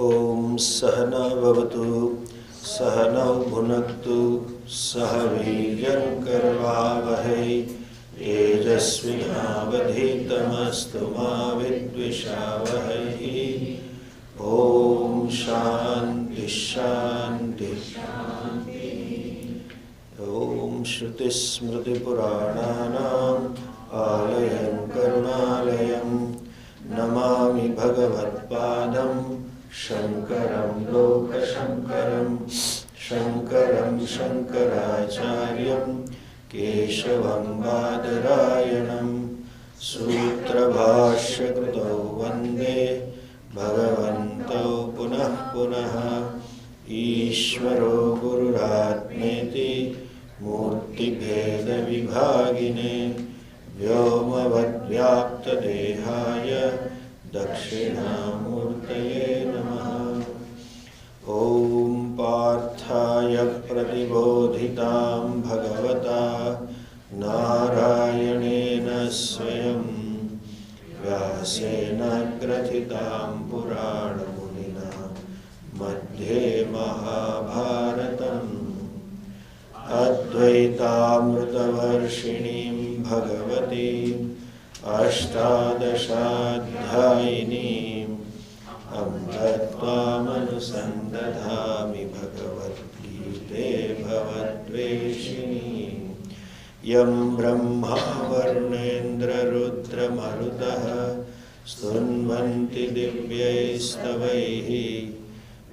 ओम सहना भवतु सहनौ भुनक्तु सह वीर्यं करवावहै तेजस्विनावधीतमस्तु मा विद्विषावहै। ओम शांति शांति शांति। ओम श्रुतिस्मृतिपुराणानाम् आलयं करुणालयं नमामि भगवत्पादं शंकरं लोकशंकरं शंकरं शंकराचार्यं केशवं बादरायणं सूत्रभाष्यकृतौ वन्दे भगवन्तौ पुनः पुनः। ईश्वरो गुरुरात्मेति मूर्तिभेदविभागिने व्योमवद्व्याप्तदेहाय दक्षिणामूर्तये नमः। ओम पार्थाय प्रतिबोधितां भगवता नारायणेन स्वयं व्यासेन ग्रथितां पुराणमुनिना मध्ये महाभारतम् अद्वैतामृतवर्षिणीं भगवतीम् अष्टादशाध्यायिनीम् अमृतामनुसन्दधामि भगवद्गीते भवद्वेषिणीम्। यं ब्रह्मा वर्णेन्द्ररुद्रमरुतः स्तुन्वन्ति दिव्यैस्तवैः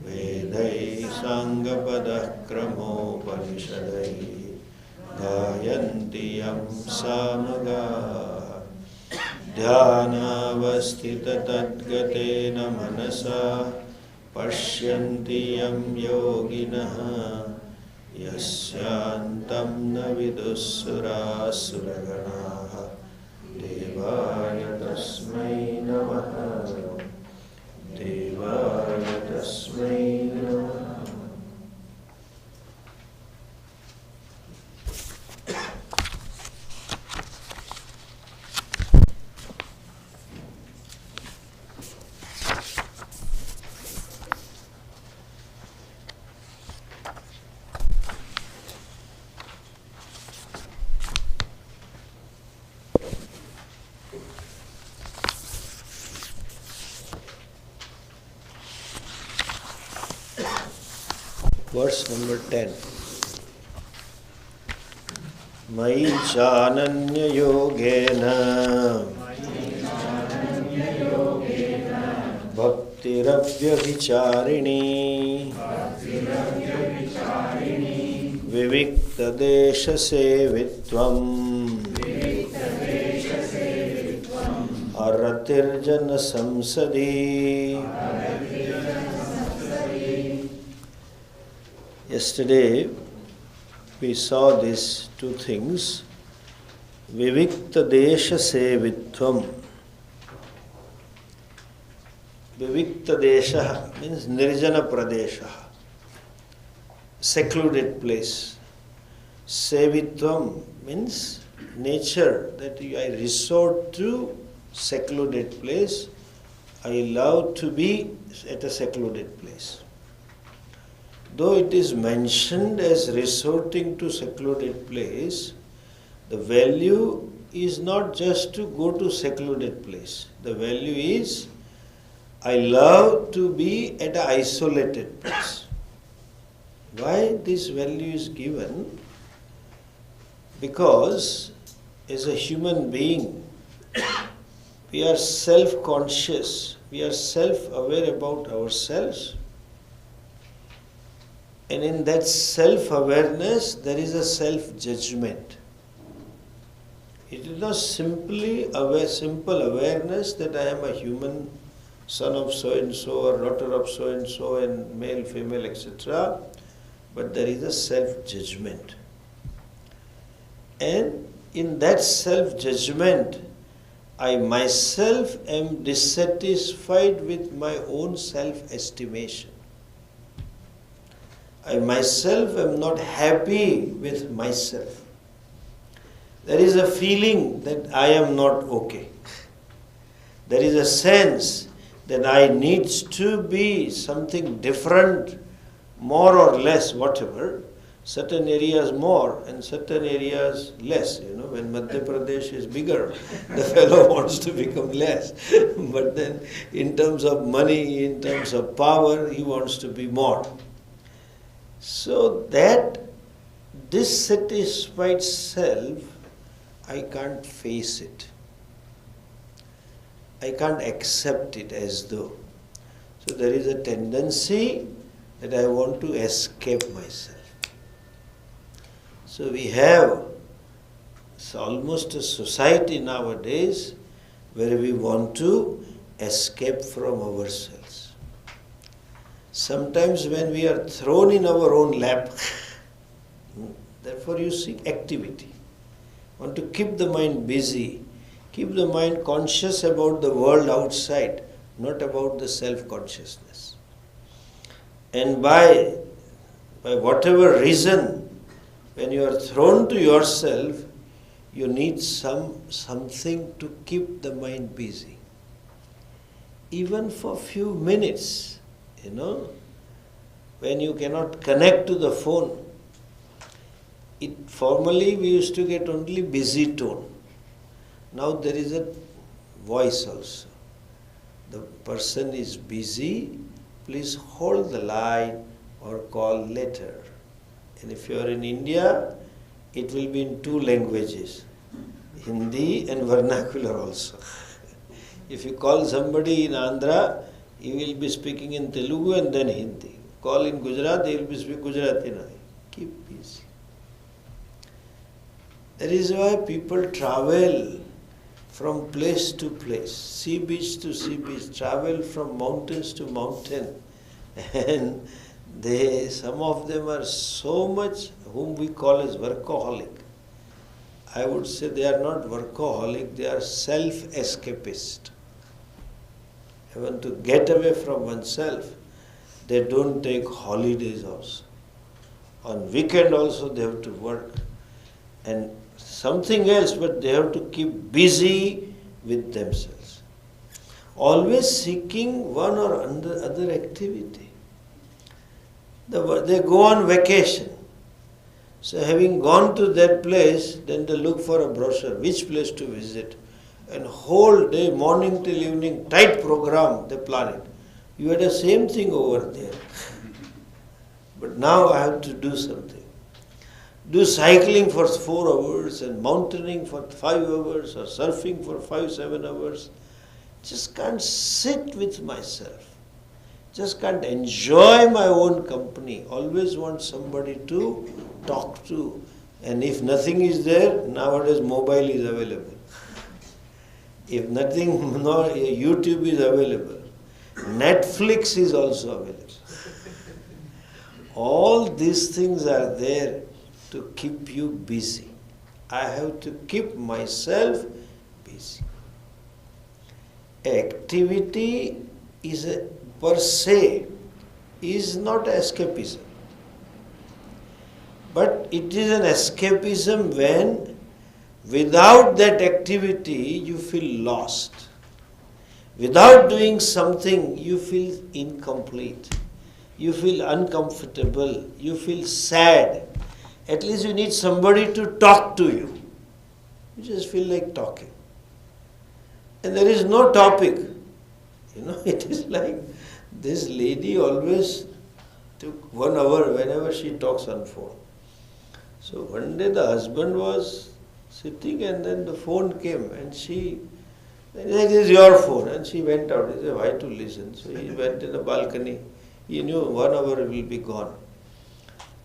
वेदैः साङ्गपदः क्रमोपनिषदैः गायन्ति यं सामगाः। ध्यानावस्थिततद्गतेन मनसा पश्यन्ति यं योगिनः यस्यान्तं न विदुःसुरासुरगणाः। देवाय तस्मै नमः देवाय तस्मै नमः। Verse number 10. मयि चानन्ययोगेन भक्तिरव्यभिचारिणी विविक्तदेशसेवित्वम् अरतिर्जनसंसदि। Yesterday we saw these two things. Vivikta desha sevitvam. Vivikta desha means nirjana pradesha, secluded place. Sevitvam means nature, that I resort to secluded place. I love to be at a secluded place. Though it is mentioned as resorting to secluded place, the value is not just to go to secluded place. The value is I love to be at an isolated place. Why this value is given? Because as a human being, we are self-conscious, we are self-aware about ourselves. And in that self-awareness, there is a self-judgment. It is not simply simple awareness that I am a human, son of so-and-so or daughter of so-and-so and male, female, etc. But there is a self-judgment. And in that self-judgment, I myself am dissatisfied with my own self-estimation. I myself am not happy with myself. There is a feeling that I am not okay. There is a sense that I need to be something different, more or less, whatever. Certain areas more and certain areas less. When Madhya Pradesh is bigger, the fellow wants to become less. But then in terms of money, in terms of power, he wants to be more. So that dissatisfied self, I can't face it. I can't accept it as though. So there is a tendency that I want to escape myself. So we have almost a society nowadays where we want to escape from ourselves. Sometimes when we are thrown in our own lap, therefore you seek activity. Want to keep the mind busy, keep the mind conscious about the world outside, not about the self-consciousness. And by whatever reason, when you are thrown to yourself, you need something to keep the mind busy. Even for a few minutes, when you cannot connect to the phone. Formerly we used to get only busy tone. Now there is a voice also. The person is busy, please hold the line or call later. And if you are in India, it will be in 2 languages, Hindi and vernacular also. If you call somebody in Andhra, he will be speaking in Telugu and then Hindi. Call in Gujarat, he will be speaking Gujarati now. Keep busy. That is why people travel from place to place, sea beach to sea beach, travel from mountains to mountain. And some of them are so much, whom we call as workaholic. I would say they are not workaholic, they are self-escapist. They want to get away from oneself. They don't take holidays also. On weekend also they have to work. And something else, but they have to keep busy with themselves. Always seeking one or other activity. They go on vacation. So having gone to that place, then they look for a brochure, which place to visit. And whole day, morning till evening, tight program, they plan it. You had the same thing over there. But now I have to do something. Do cycling for 4 hours and mountaineering for 5 hours or surfing for 5-7 hours. Just can't sit with myself. Just can't enjoy my own company. Always want somebody to talk to. And if nothing is there, nowadays mobile is available. If nothing, no, YouTube is available. Netflix is also available. All these things are there to keep you busy. I have to keep myself busy. Activity is per se is not escapism. But it is an escapism when without that activity you feel lost. Without doing something you feel incomplete. You feel uncomfortable. You feel sad. At least you need somebody to talk to you. You just feel like talking. And there is no topic. It is like this lady always took 1 hour whenever she talks on phone. So one day the husband was sitting and then the phone came and she said, "This is your phone." And she went out. He said, "Why to listen?" So he went in the balcony. He knew 1 hour will be gone.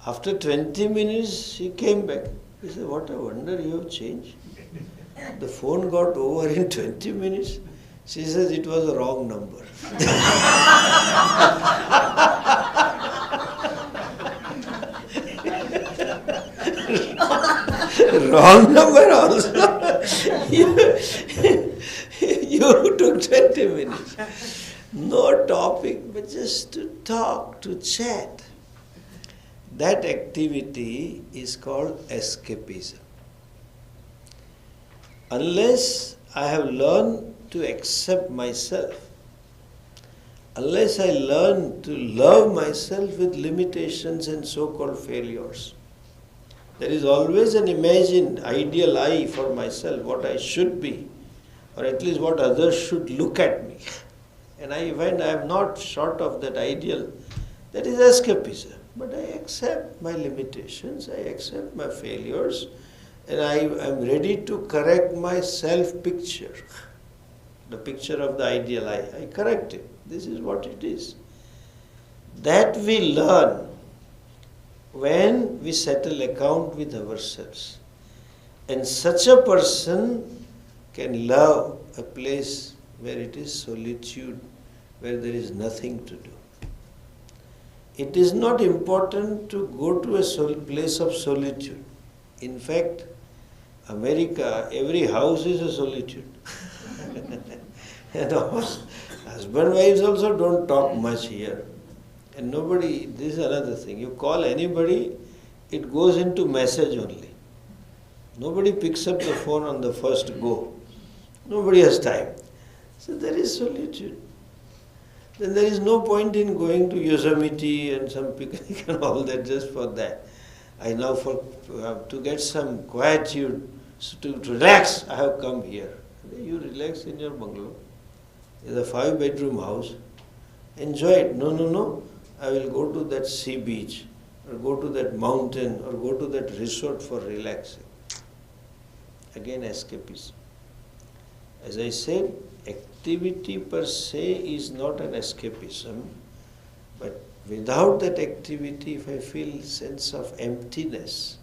After 20 minutes, she came back. He said, "What a wonder you have changed. The phone got over in 20 minutes. She says, "It was a wrong number." Wrong number also. 30 minutes. No topic, but just to talk, to chat. That activity is called escapism. Unless I have learned to accept myself, unless I learn to love myself with limitations and so-called failures, there is always an imagined ideal I for myself, what I should be, or at least what others should look at me. And when I am not short of that ideal, that is escapism. But I accept my limitations, I accept my failures, and I am ready to correct my self-picture. The picture of the ideal I correct it. This is what it is. That we learn when we settle account with ourselves. And such a person can love a place where it is solitude, where there is nothing to do. It is not important to go to a place of solitude. In fact, America, every house is a solitude. And husband wives also don't talk much here. And nobody, this is another thing. You call anybody, it goes into message only. Nobody picks up the phone on the first go. Nobody has time. So there is solitude. Then there is no point in going to Yosemite and some picnic and all that just for that. I now to get some quietude, to relax, I have come here. You relax in your bungalow. It's a 5-bedroom house. Enjoy it. No. I will go to that sea beach, or go to that mountain, or go to that resort for relaxing. Again, escapism. As I said, activity per se is not an escapism, but without that activity, if I feel sense of emptiness,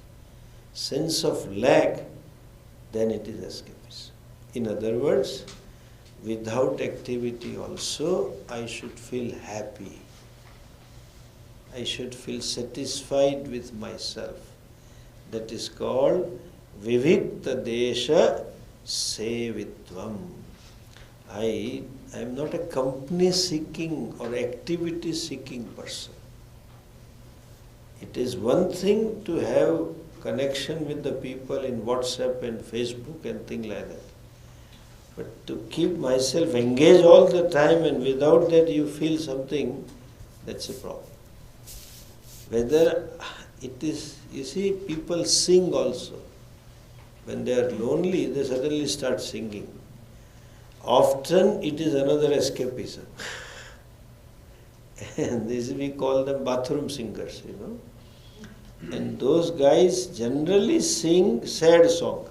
sense of lack, then it is escapism. In other words, without activity also, I should feel happy. I should feel satisfied with myself. That is called Vivikta Desha Sevitvam. I am not a company-seeking or activity-seeking person. It is one thing to have connection with the people in WhatsApp and Facebook and things like that. But to keep myself engaged all the time and without that you feel something, that's a problem. Whether it is, you see, people sing also. When they are lonely, they suddenly start singing. Often it is another escapism. And this we call them bathroom singers, And those guys generally sing sad song.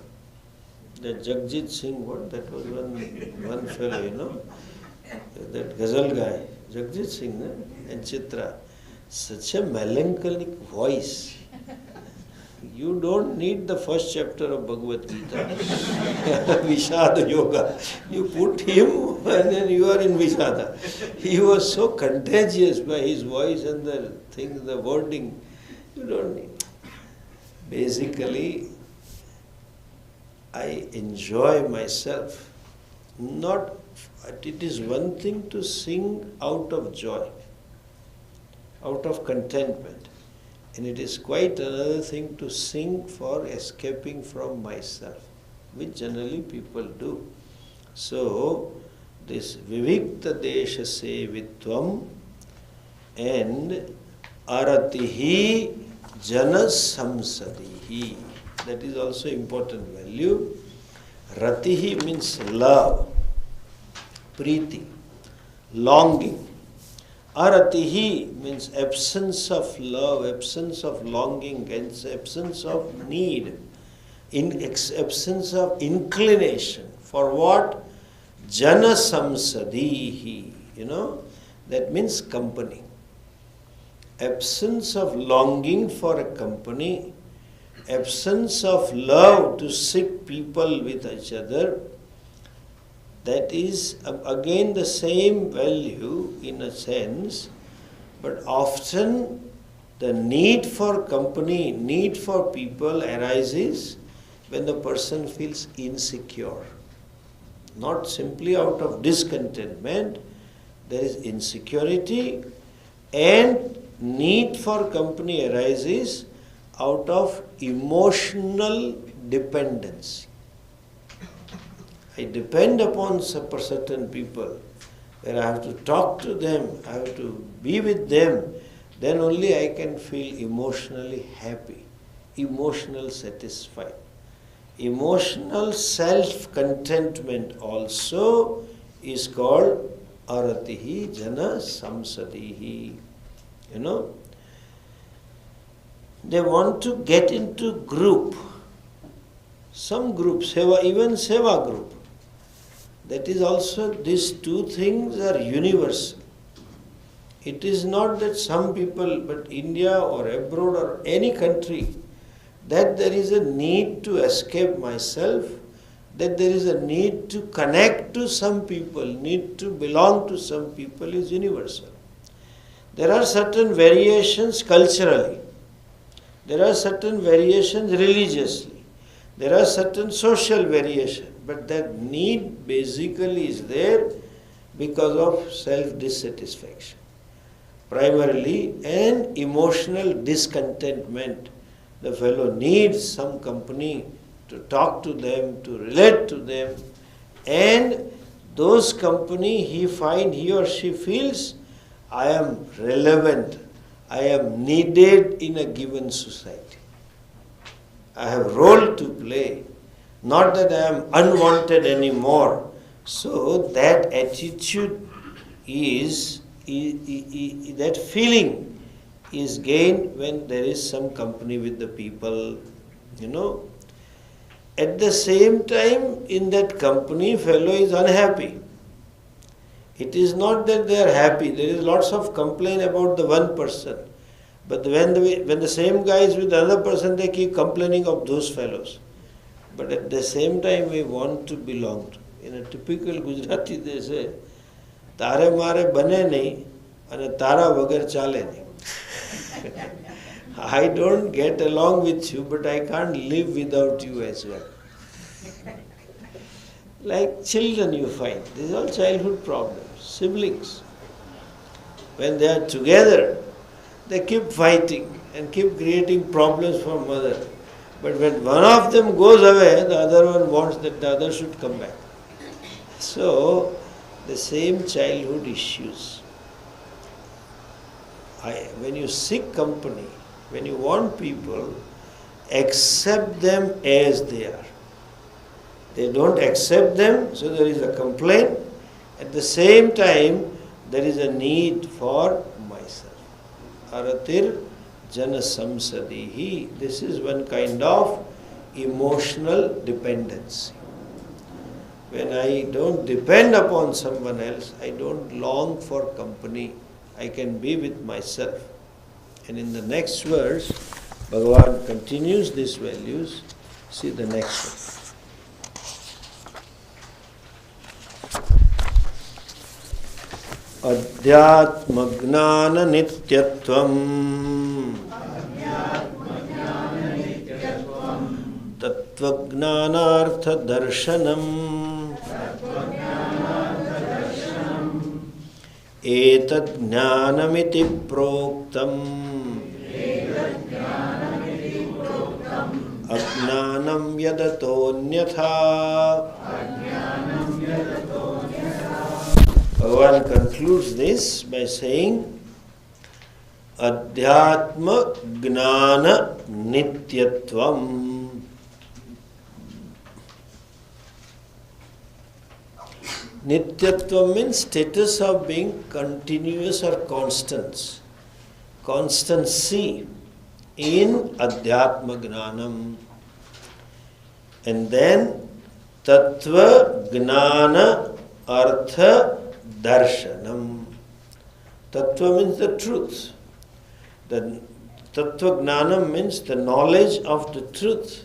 That Jagjit Singh, that was one fellow, that ghazal guy, Jagjit Singh, and Chitra. Such a melancholic voice. You don't need the first chapter of Bhagavad Gita, Vishada Yoga. You put him and then you are in Vishada. He was so contagious by his voice and the thing, the wording. You don't need. Basically, I enjoy myself. It is one thing to sing out of joy, out of contentment. And it is quite another thing to sing for escaping from myself, which generally people do. So, this Vivikta Desha Sevitvam and Aratihi Jana Samsadihi. That is also important value. Ratihi means love, priti, longing. Aratihi means absence of love, absence of longing, and absence of need, absence of inclination. For what? Jana samsadihi, that means company. Absence of longing for a company, absence of love to seek people with each other. That is again the same value in a sense, but often the need for company, need for people arises when the person feels insecure. not simply out of discontentment. There is insecurity, and need for company arises out of emotional dependency. I depend upon certain people, where I have to talk to them, I have to be with them, then only I can feel emotionally happy, emotional satisfied. Emotional self-contentment also is called aratihi jana samsadihi. They want to get into group, some group, even seva group. That is also, these two things are universal. It is not that some people, but India or abroad or any country, that there is a need to escape myself, that there is a need to connect to some people, need to belong to some people is universal. There are certain variations culturally, there are certain variations religiously, there are certain social variations, but that need basically is there because of self-dissatisfaction. Primarily an emotional discontentment. The fellow needs some company to talk to them, to relate to them, and those company he or she feels, I am relevant, I am needed in a given society. I have a role to play, not that I am unwanted anymore. So that attitude is that feeling is gained when there is some company with the people, At the same time, in that company, fellow is unhappy. It is not that they are happy. There is lots of complaint about the one person. But when the same guy is with another person, they keep complaining of those fellows. But at the same time, we want to belong to. In a typical Gujarati, they say, "Tare mare bane nahi, ane tara vagar chale nahi." I don't get along with you, but I can't live without you as well. Like children you find, these are all childhood problems, siblings. When they are together, they keep fighting and keep creating problems for mother. But when one of them goes away, the other one wants that the other should come back. So, the same childhood issues. When you seek company, when you want people, accept them as they are. They don't accept them, so there is a complaint. At the same time, there is a need for myself. Aratir jana samsadihi. This is one kind of emotional dependency. When I don't depend upon someone else, I don't long for company. I can be with myself. And in the next verse, Bhagavan continues these values. See the next one. Adhyatma gnana nityatvam tattva gnanartha darshanam etad gnanamiti proktam ajnanam yadatonyatha. Bhagavan concludes this by saying, Adhyatma gnana nityatvam. Nityatvam means status of being continuous or constancy in Adhyatma gnanam. And then Tattva gnana artha darshanam. Tattva means the truth. The Tattva gnanam means the knowledge of the truth.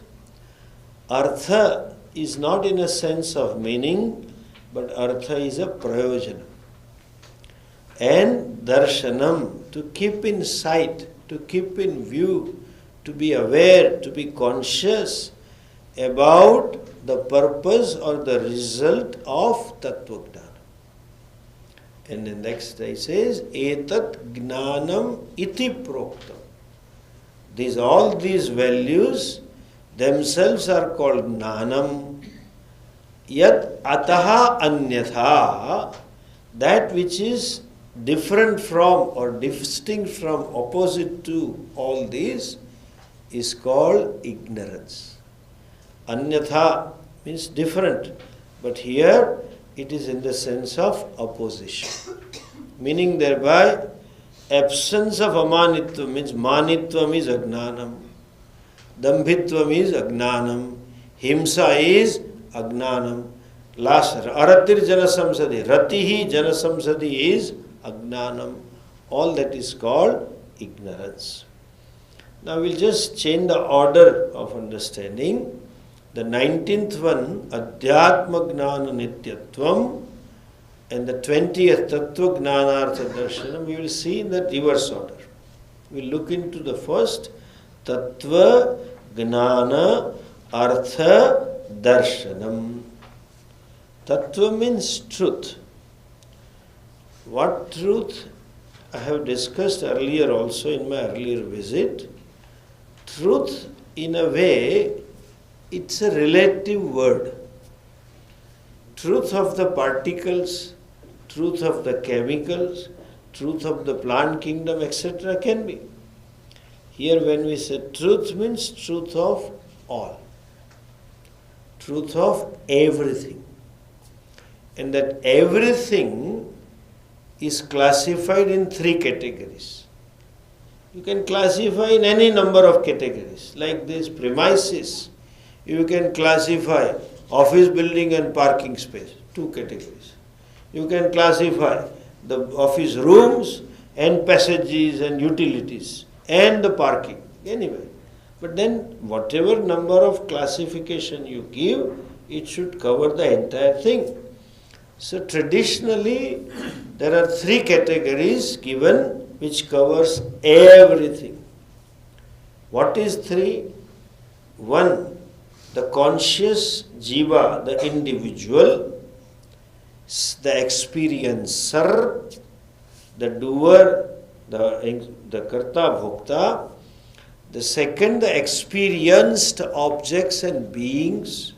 Artha is not in a sense of meaning, but artha is a prayojanam. And darshanam, to keep in sight, to keep in view, to be aware, to be conscious about the purpose or the result of Tattva Gnana. And the next he says, Etat Gnanam iti proktam. All these values themselves are called Gnanam. Yat ataha anyatha, that which is different from or distinct from, opposite to all these, is called ignorance. Anyatha means different, but here it is in the sense of opposition. Meaning thereby, absence of amanitva means manitvam is agnanam, dambhitvam is agnanam, himsa is agnanam. Last, aratir janasamsadi, ratihi janasamsadi is agnanam. All that is called ignorance. Now we'll just change the order of understanding. The 19th one, Adhyatma Gnana Nityatvam, and the 20th Tattva Gnanartha Darshanam, we will see in the reverse order. We'll look into the first, Tattva Gnana Artha Darshanam. Tattva means truth. What truth? I have discussed earlier also in my earlier visit. Truth, in a way, it's a relative word. Truth of the particles, truth of the chemicals, truth of the plant kingdom, etc. can be. Here when we say truth means truth of all. Truth of everything. And that everything is classified in 3 categories. You can classify in any number of categories. Like this premises, you can classify office building and parking space, 2 categories. You can classify the office rooms and passages and utilities and the parking, anyway. But then whatever number of classification you give, it should cover the entire thing. So traditionally, there are 3 categories given which covers everything. What is 3? 1, the conscious jiva, the individual, the experiencer, the doer, the karta bhokta. The second, the experienced objects and beings.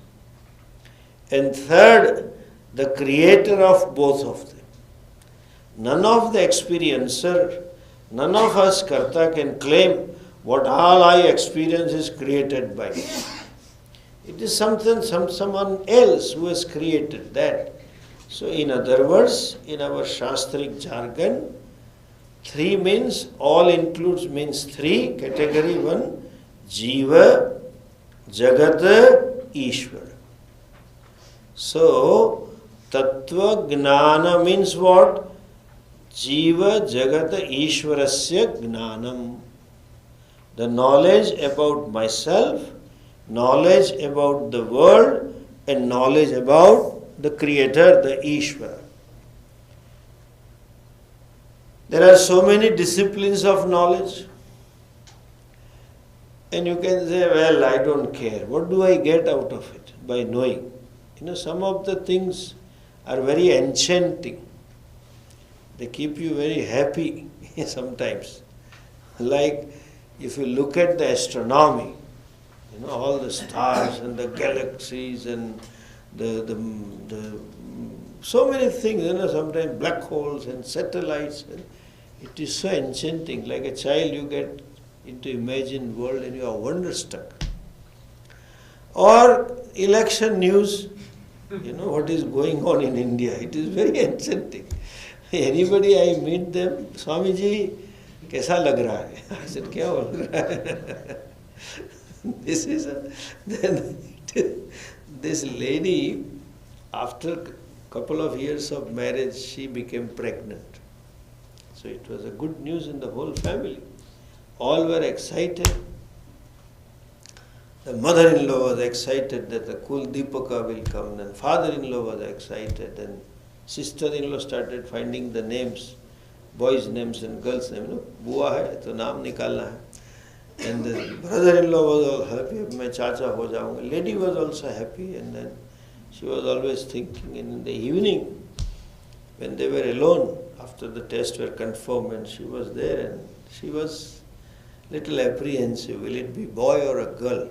And third, the creator of both of them. None of the experiencer, none of us karta can claim what all I experience is created by me. It is someone else who has created that. So in other words, in our Shastric jargon, 3 means, all includes means 3, category 1, Jiva, Jagat, Ishvara. So, Tattva Gnana means what? Jiva, Jagat, Ishvarasya Gnanam. The knowledge about myself, knowledge about the world, and knowledge about the Creator, the Ishvara. There are so many disciplines of knowledge. And you can say, well, I don't care. What do I get out of it by knowing? Some of the things are very enchanting. They keep you very happy sometimes. Like if you look at the astronomy, all the stars and the galaxies and the so many things, sometimes black holes and satellites. And it is so enchanting. Like a child, you get into imagined world and you are wonderstruck. Or election news, what is going on in India. It is very enchanting. Anybody I meet them, Swamiji, कैसा लग रहा है? I said, क्या लग रहा है? This is this lady, after a couple of years of marriage, she became pregnant. So it was a good news in the whole family. All were excited. The mother-in-law was excited that the Kul Deepaka will come, and father-in-law was excited, and sister-in-law started finding the names, boys' names and girls' names. Bua hai, to naam nikalna hai. And the brother-in-law was all happy, मैं चाचा हो जाऊंगा. Lady was also happy, and then she was always thinking. And in the evening, when they were alone, after the tests were confirmed, and she was there, and she was little apprehensive. Will it be boy or a girl?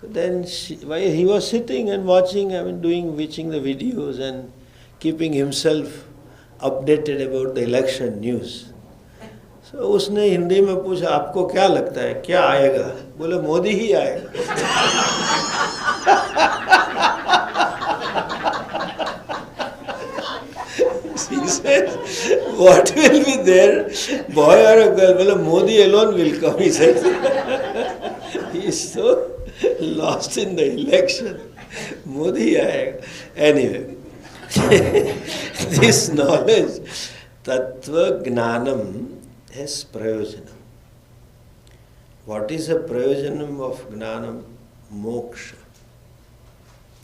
Then he was sitting and watching, watching the videos and keeping himself updated about the election news. So उसने हिंदी में पूछा, आपको क्या लगता है क्या आएगा? बोले मोदी ही आएगा. He said, what will be there, boy or a girl? Boले Modi alone will come, he said. He is so lost in the election. Modi aayega. Anyway, this knowledge, tattva gnanam, has prayojanam. What is a prayojanam of gnanam? Moksha.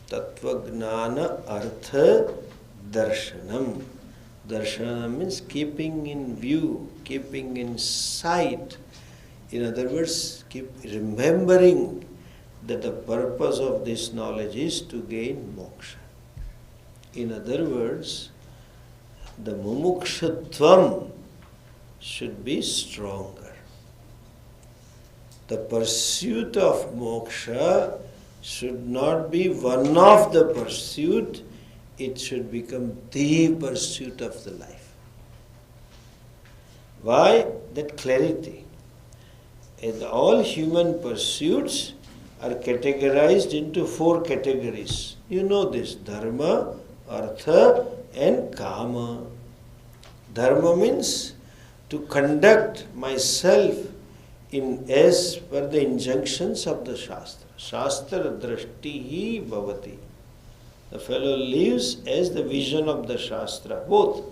Tattva gnana artha darshanam. Darshanam means keeping in view, keeping in sight. In other words, keep remembering that the purpose of this knowledge is to gain moksha. In other words, the mumukshatvam should be stronger. The pursuit of moksha should not be one of the pursuit, it should become the pursuit of the life. Why? That clarity. And all human pursuits are categorized into 4 categories. You know this: dharma, artha, and kama. Dharma means to conduct myself in as per the injunctions of the Shastra. Shastra drashtihi bhavati. The fellow lives as the vision of the Shastra, both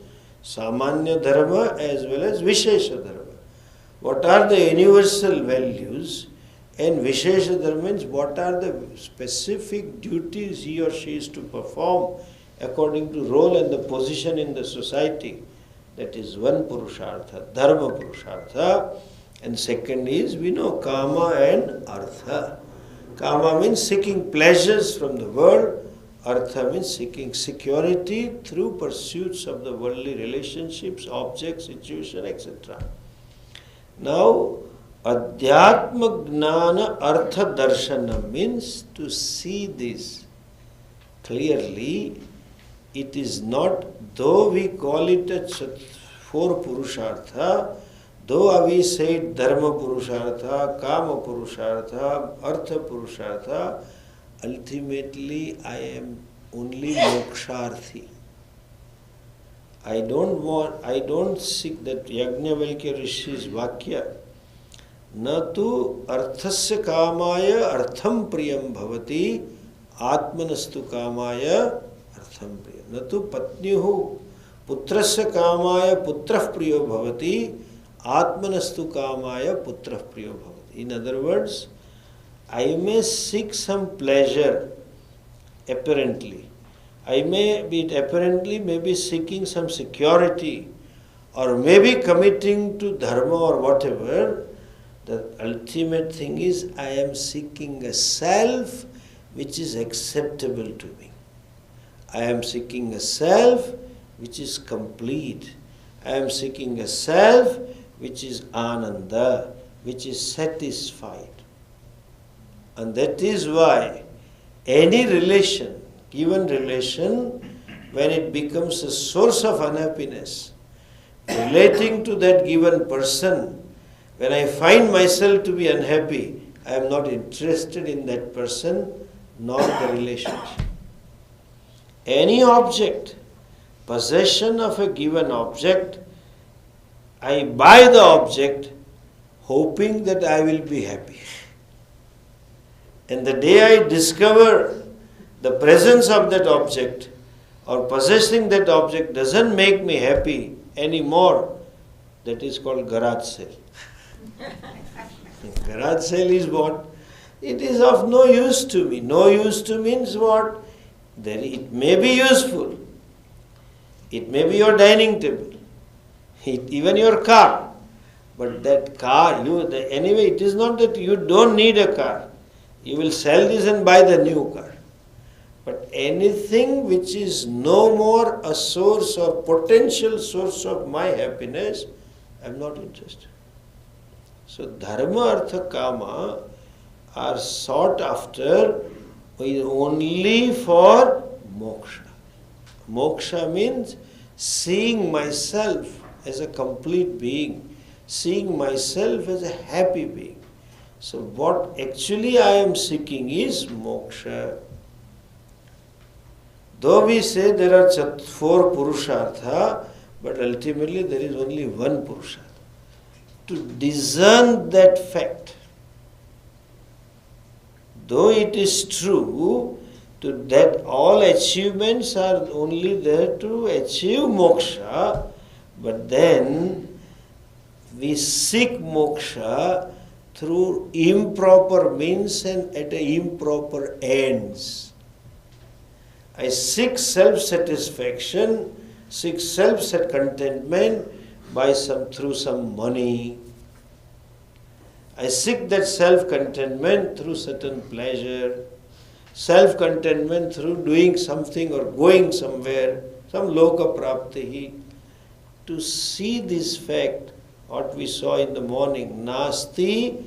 samanya dharma as well as vishesha dharma. What are the universal values, and vishesha dharma means what are the specific duties he or she is to perform according to role and the position in the society. That is one purushartha, dharma purushartha. And second is, we know, kama and artha. Kama means seeking pleasures from the world. Artha means seeking security through pursuits of the worldly relationships, objects, situation, etc. Now, adhyatma gnana artha darshana means to see this clearly. It is not, though we call it a 4 purushartha, though we say dharma purushartha, kama purushartha, artha purushartha, ultimately I am only moksharthi. I don't seek that Yajnavalkya Rishi's vakya. Na tu arthasya kamaya artham priyam bhavati, atmanastu kamaya artham priyam. Na tu patnyuhu putrasya kamaya putrah priyo bhavati, atmanastu kamaya putrah priyo bhavati. In other words, I may seek some pleasure apparently. I may be seeking some security, or maybe committing to dharma or whatever. The ultimate thing is I am seeking a self which is acceptable to me. I am seeking a self which is complete. I am seeking a self which is ananda, which is satisfied. And that is why any relation, given relation, when it becomes a source of unhappiness, relating to that given person, when I find myself to be unhappy, I am not interested in that person nor the relationship. Any object, possession of a given object, I buy the object hoping that I will be happy. And the day I discover the presence of that object or possessing that object doesn't make me happy anymore, that is called garage sale. Garage sale is what? It is of no use to me. No use to means what? It may be useful. It may be your dining table, even your car. But that car, anyway, it is not that you don't need a car. You will sell this and buy the new car. But anything which is no more a source or potential source of my happiness, I am not interested. So dharma, artha, kama are sought after only for moksha. Moksha means seeing myself as a complete being, seeing myself as a happy being. So what actually I am seeking is moksha. Though we say there are 4 purushartha, but ultimately there is only one purushartha. To discern that fact, though it is true that all achievements are only there to achieve moksha, but then we seek moksha through improper means and at improper ends. I seek self-satisfaction, seek self-contentment through some money. I seek that self-contentment through certain pleasure, self-contentment through doing something or going somewhere, some loka prapti. To see this fact, what we saw in the morning, nasti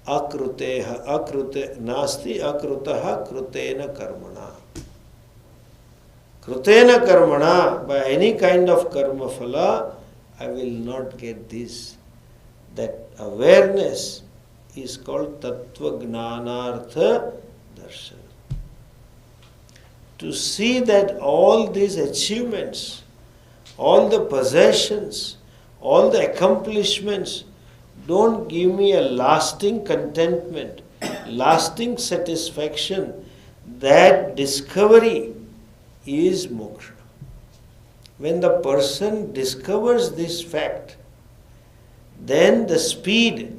akrutaha krutena karmana. Krutena karmana, by any kind of karma phala, I will not get this. That awareness is called tattva gnanartha darsana. To see that all these achievements, all the possessions, all the accomplishments don't give me a lasting contentment, lasting satisfaction. That discovery is moksha. When the person discovers this fact, then the speed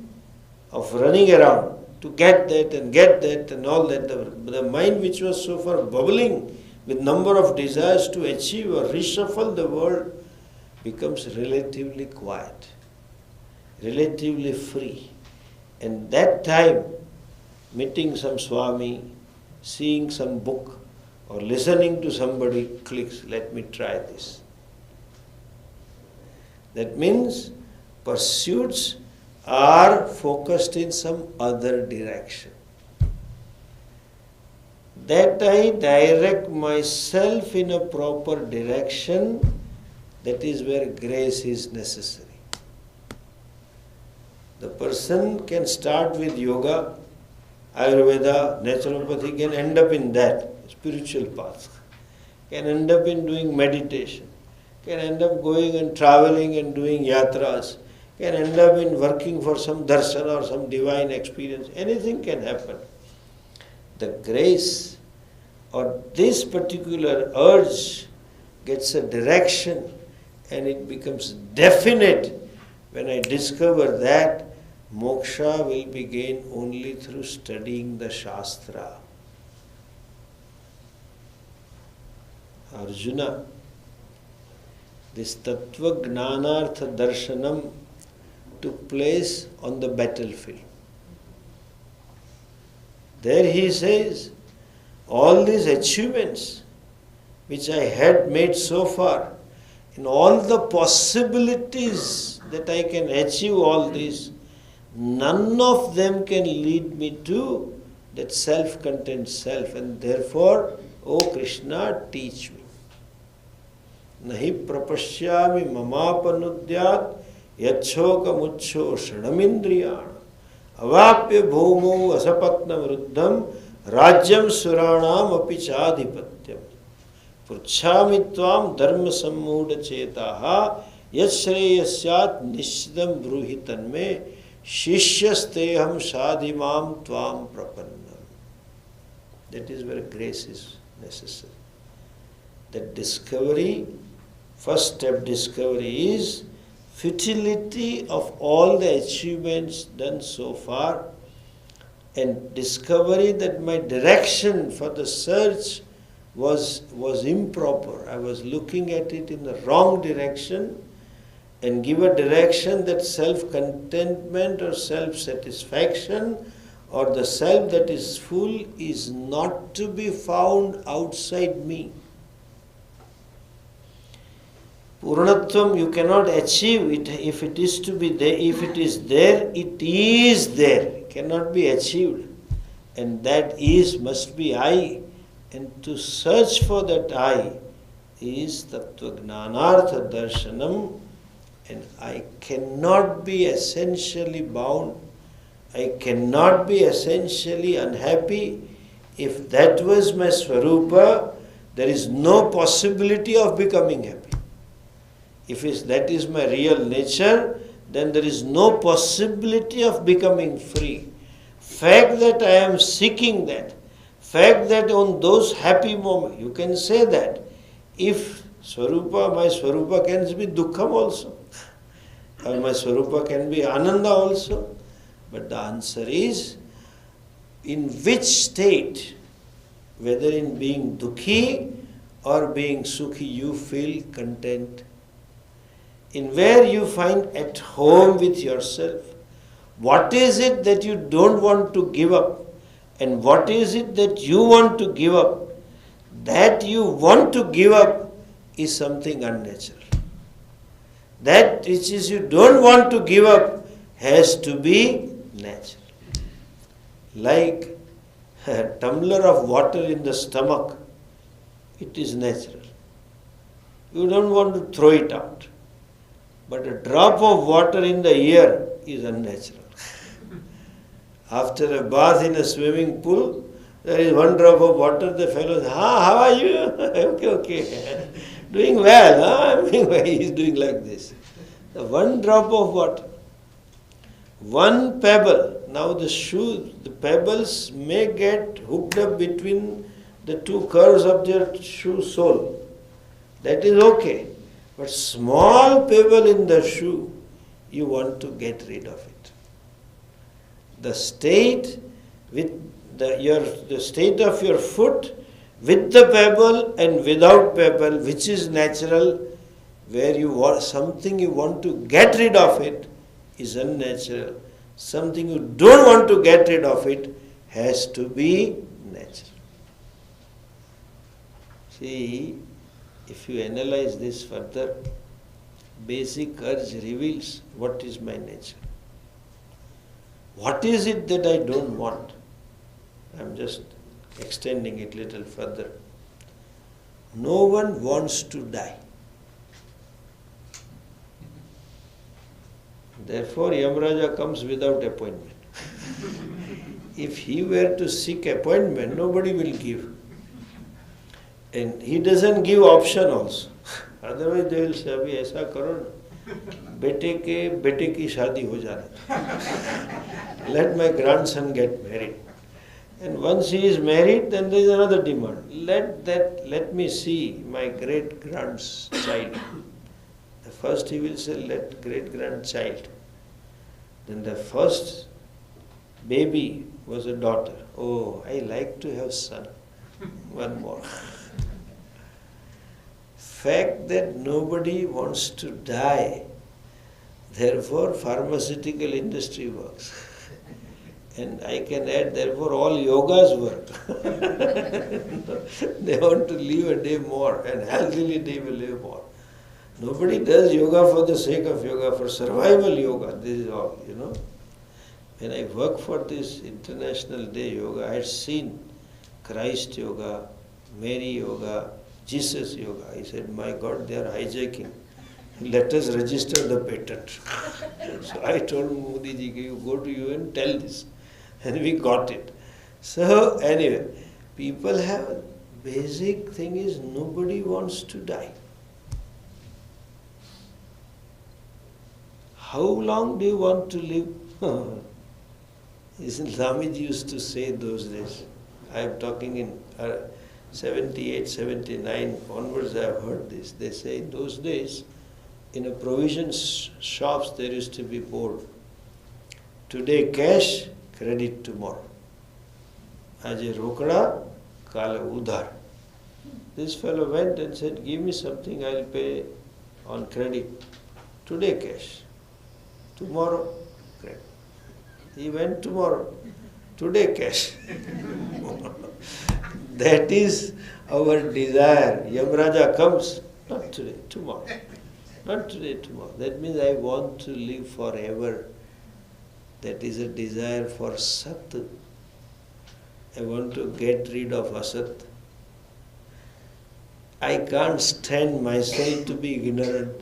of running around to get that and all that, the mind which was so far bubbling with number of desires to achieve or reshuffle the world becomes relatively quiet, relatively free. And that time, meeting some Swami, seeing some book, or listening to somebody clicks, let me try this. That means pursuits are focused in some other direction. That I direct myself in a proper direction, that is where grace is necessary. The person can start with yoga, Ayurveda, naturopathy, can end up in that spiritual path, can end up in doing meditation, can end up going and traveling and doing yatras, can end up in working for some darsana or some divine experience. Anything can happen. The grace or this particular urge gets a direction and it becomes definite when I discover that moksha will be gained only through studying the Shastra. Arjuna, this Tattva Gnanartha Darshanam took place on the battlefield. There he says, all these achievements which I had made so far, in all the possibilities that I can achieve all this, none of them can lead me to that self-content self. And therefore, O Krishna, teach me. Nahi prapashyami mamapanudyat yachhoka mucho shanamindriyana avapya bhumu asapatna vruddham rajyam suranam api chadhipatyam pruchhami tvam dharma sammuda chetaha yashreyasyat nishidam bruhitanme shishyasteham sadhimam tvam prapannam. That is where grace is necessary. That discovery, first step discovery is futility of all the achievements done so far, and discovery that my direction for the search was improper. I was looking at it in the wrong direction, and give a direction that self-contentment or self-satisfaction or the self that is full is not to be found outside me. Purnatvam, you cannot achieve it if it is to be there. If it is there, it is there. It cannot be achieved. And that is must be I. And to search for that I is Tattva Gnanartha Darshanam. And I cannot be essentially bound. I cannot be essentially unhappy. If that was my Swarupa, there is no possibility of becoming happy. If that is my real nature, then there is no possibility of becoming free. Fact that I am seeking that, fact that on those happy moments, you can say that. If Swarupa, my Swarupa can be Dukkham also, or my Swarupa can be Ananda also. But the answer is, in which state, whether in being Dukhi or being Sukhi, you feel content. In where you find at home with yourself. What is it that you don't want to give up? And what is it that you want to give up? That you want to give up is something unnatural. That which is you don't want to give up has to be natural. Like a tumbler of water in the stomach, it is natural. You don't want to throw it out. But a drop of water in the ear is unnatural. After a bath in a swimming pool, there is one drop of water, the fellow says, how are you? Okay. Doing well, I'm doing well. He is doing like this. The one drop of water, one pebble. Now the pebbles may get hooked up between the two curves of their shoe sole. That is okay. But small pebble in the shoe, you want to get rid of it. The state with the state of your foot with the pebble and without pebble, which is natural, where you want something you want to get rid of it is unnatural. Something you don't want to get rid of it has to be natural. See, if you analyze this further, basic urge reveals what is my nature. What is it that I don't want? I'm just extending it a little further. No one wants to die. Therefore, Yamraja comes without appointment. If he were to seek appointment, nobody will give. And he doesn't give option also. Otherwise they will say, अभी ऐसा करो ना, बेटे की शादी हो जाने. Let my grandson get married. And once he is married, then there is another demand. Let me see my great grandchild. The first he will say, let great grandchild. Then the first baby was a daughter. Oh, I like to have son. One more. Fact that nobody wants to die, therefore pharmaceutical industry works. And I can add, therefore all yogas work. They want to live a day more, and healthily they will live more. Nobody does yoga for the sake of yoga, for survival yoga. This is all, When I work for this International Day Yoga, I had seen Christ Yoga, Mary Yoga, Jesus Yoga. I said, my God, they are hijacking. Let us register the patent. So I told Modi ji, you go to UN, tell this. And we got it. So anyway, people have, basic thing is nobody wants to die. How long do you want to live? Swamiji used to say those days. I am talking in 78, 79 onwards I have heard this. They say in those days, in a provision shops there used to be board. Today cash, credit tomorrow. Aaj rokda, kal udhar. This fellow went and said, give me something, I'll pay on credit Today cash. Tomorrow, great. He went tomorrow. Today cash. That is our desire. Yamraja comes, not today, tomorrow. Not today, tomorrow. That means I want to live forever. That is a desire for Sat. I want to get rid of Asat. I can't stand myself to be ignorant.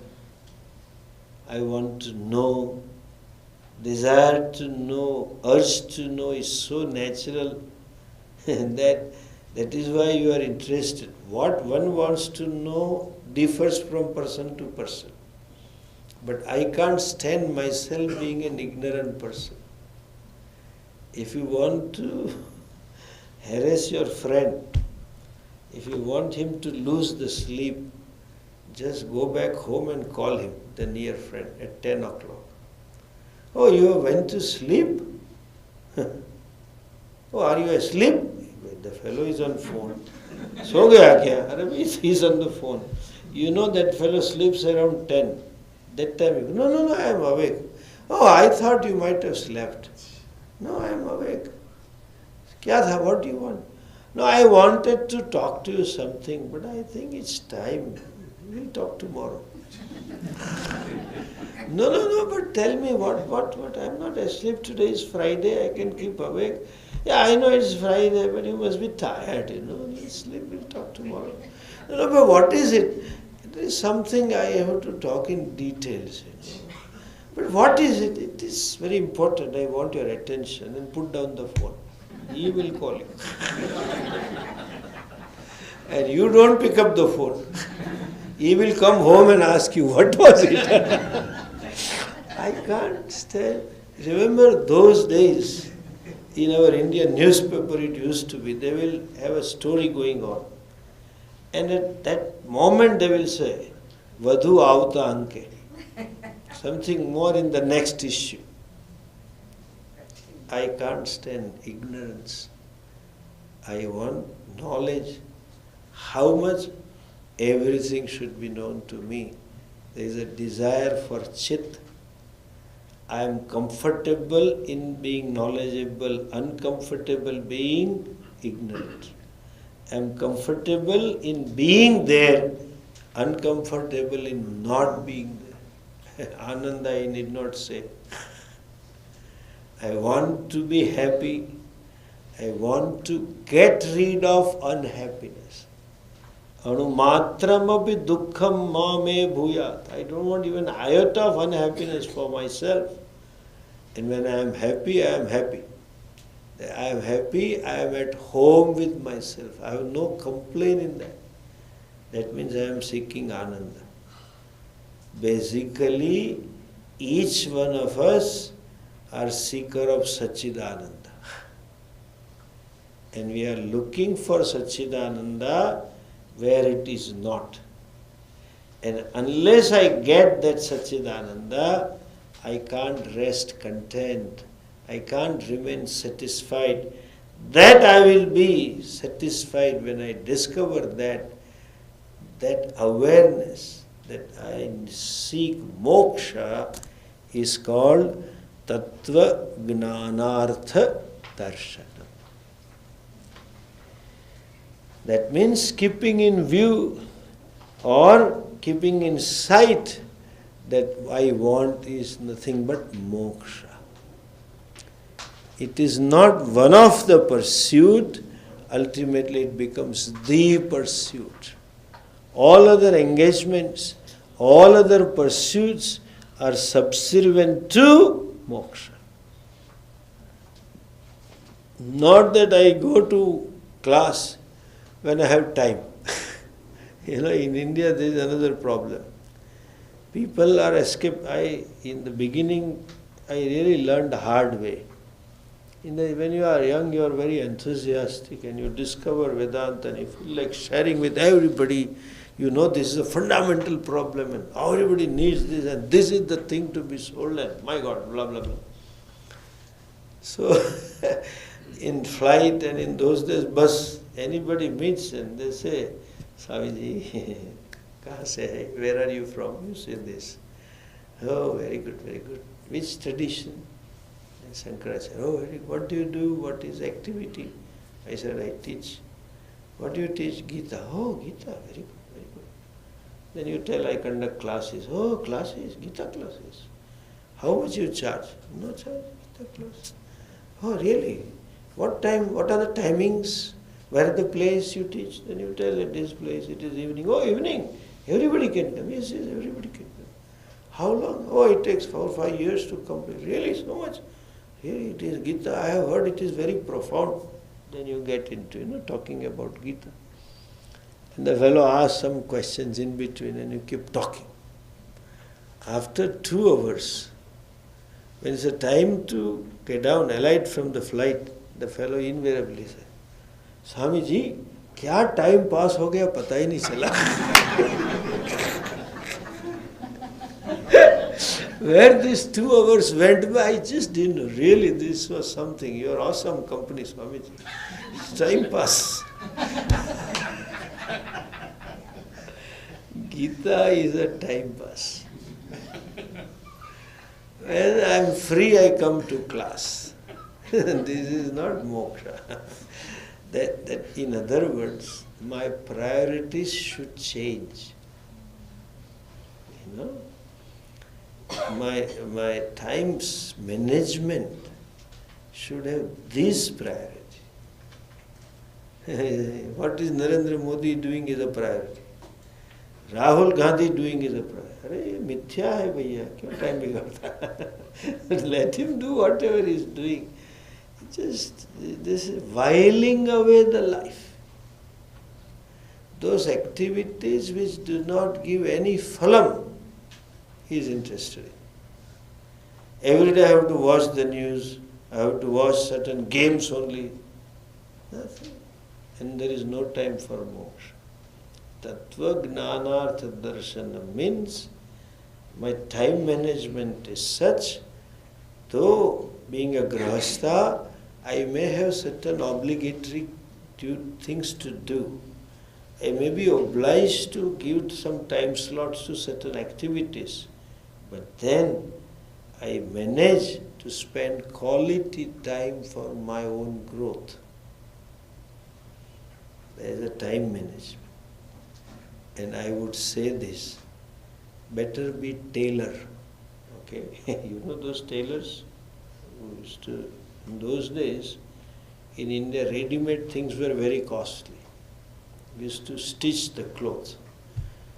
I want to know. Desire to know, urge to know is so natural that is why you are interested. What one wants to know differs from person to person. But I can't stand myself being an ignorant person. If you want to harass your friend, if you want him to lose the sleep, just go back home and call him, the near friend, at 10 o'clock. Oh, you went to sleep? Oh, are you asleep? The fellow is on phone. So gaya kya? He's on the phone. You know that fellow sleeps around 10. That time you go, no, I am awake. Oh, I thought you might have slept. No, I am awake. Kya tha? What do you want? No, I wanted to talk to you something, but I think it's time. We'll talk tomorrow. No, but tell me what? I'm not asleep. Today is Friday. I can keep awake. Yeah, I know it's Friday, but you must be tired, Let's sleep. We'll talk tomorrow. No, but what is it? There is something I have to talk in details, But what is it? It is very important. I want your attention. And put down the phone. He will call you. And you don't pick up the phone. He will come home and ask you, what was it? I can't stand. Remember those days, in our Indian newspaper it used to be, they will have a story going on. And at that moment they will say, Vadhu avta anke. Something more in the next issue. I can't stand ignorance. I want knowledge. How much? Everything should be known to me. There is a desire for chit. I am comfortable in being knowledgeable, uncomfortable being ignorant. I am comfortable in being there, uncomfortable in not being there. Ananda I need not say. I want to be happy. I want to get rid of unhappiness. Anumatramapi dukkham ma me bhuyat. I don't want even iota of unhappiness for myself. And when I am happy, I am happy. I am happy, I am at home with myself. I have no complaint in that. That means I am seeking Ananda. Basically, each one of us are seeker of Satchidananda. And we are looking for Satchidananda where it is not. And unless I get that Satchidananda, I can't rest content. I can't remain satisfied. That I will be satisfied when I discover that awareness, that I seek moksha is called Tattva Gnanartha Darshana. That means keeping in view or keeping in sight that I want is nothing but moksha. It is not one of the pursuit, ultimately it becomes the pursuit. All other engagements, all other pursuits are subservient to moksha. Not that I go to class when I have time. In India there is another problem. People are in the beginning, I really learned the hard way. When you are young, you are very enthusiastic and you discover Vedanta and you feel like sharing with everybody. You know this is a fundamental problem and everybody needs this and this is the thing to be sold and my God, blah, blah, blah. So, in flight and in those days, bus, anybody meets and they say, Swamiji, kahan se hai? Where are you from? You say this. Oh, very good, very good. Which tradition? And Shankaracharya, oh, very good. What do you do? What is activity? I said, I teach. What do you teach? Gita. Oh, Gita, very good, very good. Then you tell, I conduct classes. Oh, classes, Gita classes. How much you charge? No charge, Gita class. Oh, really? What time, what are the timings? Where the place you teach? Then you tell at this place, it is evening. Oh, evening. Everybody can come. Yes, yes, everybody can come. How long? Oh, it takes 4 or 5 years to complete. Really, so much? Really, it is Gita. I have heard it is very profound. Then you get into, talking about Gita. And the fellow asks some questions in between and you keep talking. After 2 hours, when it's a time to get down, alight from the flight, the fellow invariably says, Swami ji, kya time pass ho gaya, pata hi nahi chala. Where these 2 hours went by, I just didn't know. Really, this was something. You are awesome company, Swami ji. It's time pass. Gita is a time pass. When I am free, I come to class. This is not moksha. That in other words, my priorities should change. My time's management should have this priority. What is Narendra Modi doing is a priority. Rahul Gandhi doing is a priority. Arey, mithya hai bhaiya, kyun time bigadta? Let him do whatever he is doing. Just this is whiling away the life. Those activities which do not give any phalam, he is interested in. Every day I have to watch the news, I have to watch certain games only. Nothing. And there is no time for moksha. Tattva Gnanartha Darshana means my time management is such, though being a grahastha, I may have certain obligatory things to do. I may be obliged to give some time slots to certain activities, but then I manage to spend quality time for my own growth. There is a time management. And I would say this, better be tailor. Okay? You know those tailors who used to, in those days, in India, ready-made things were very costly. We used to stitch the clothes.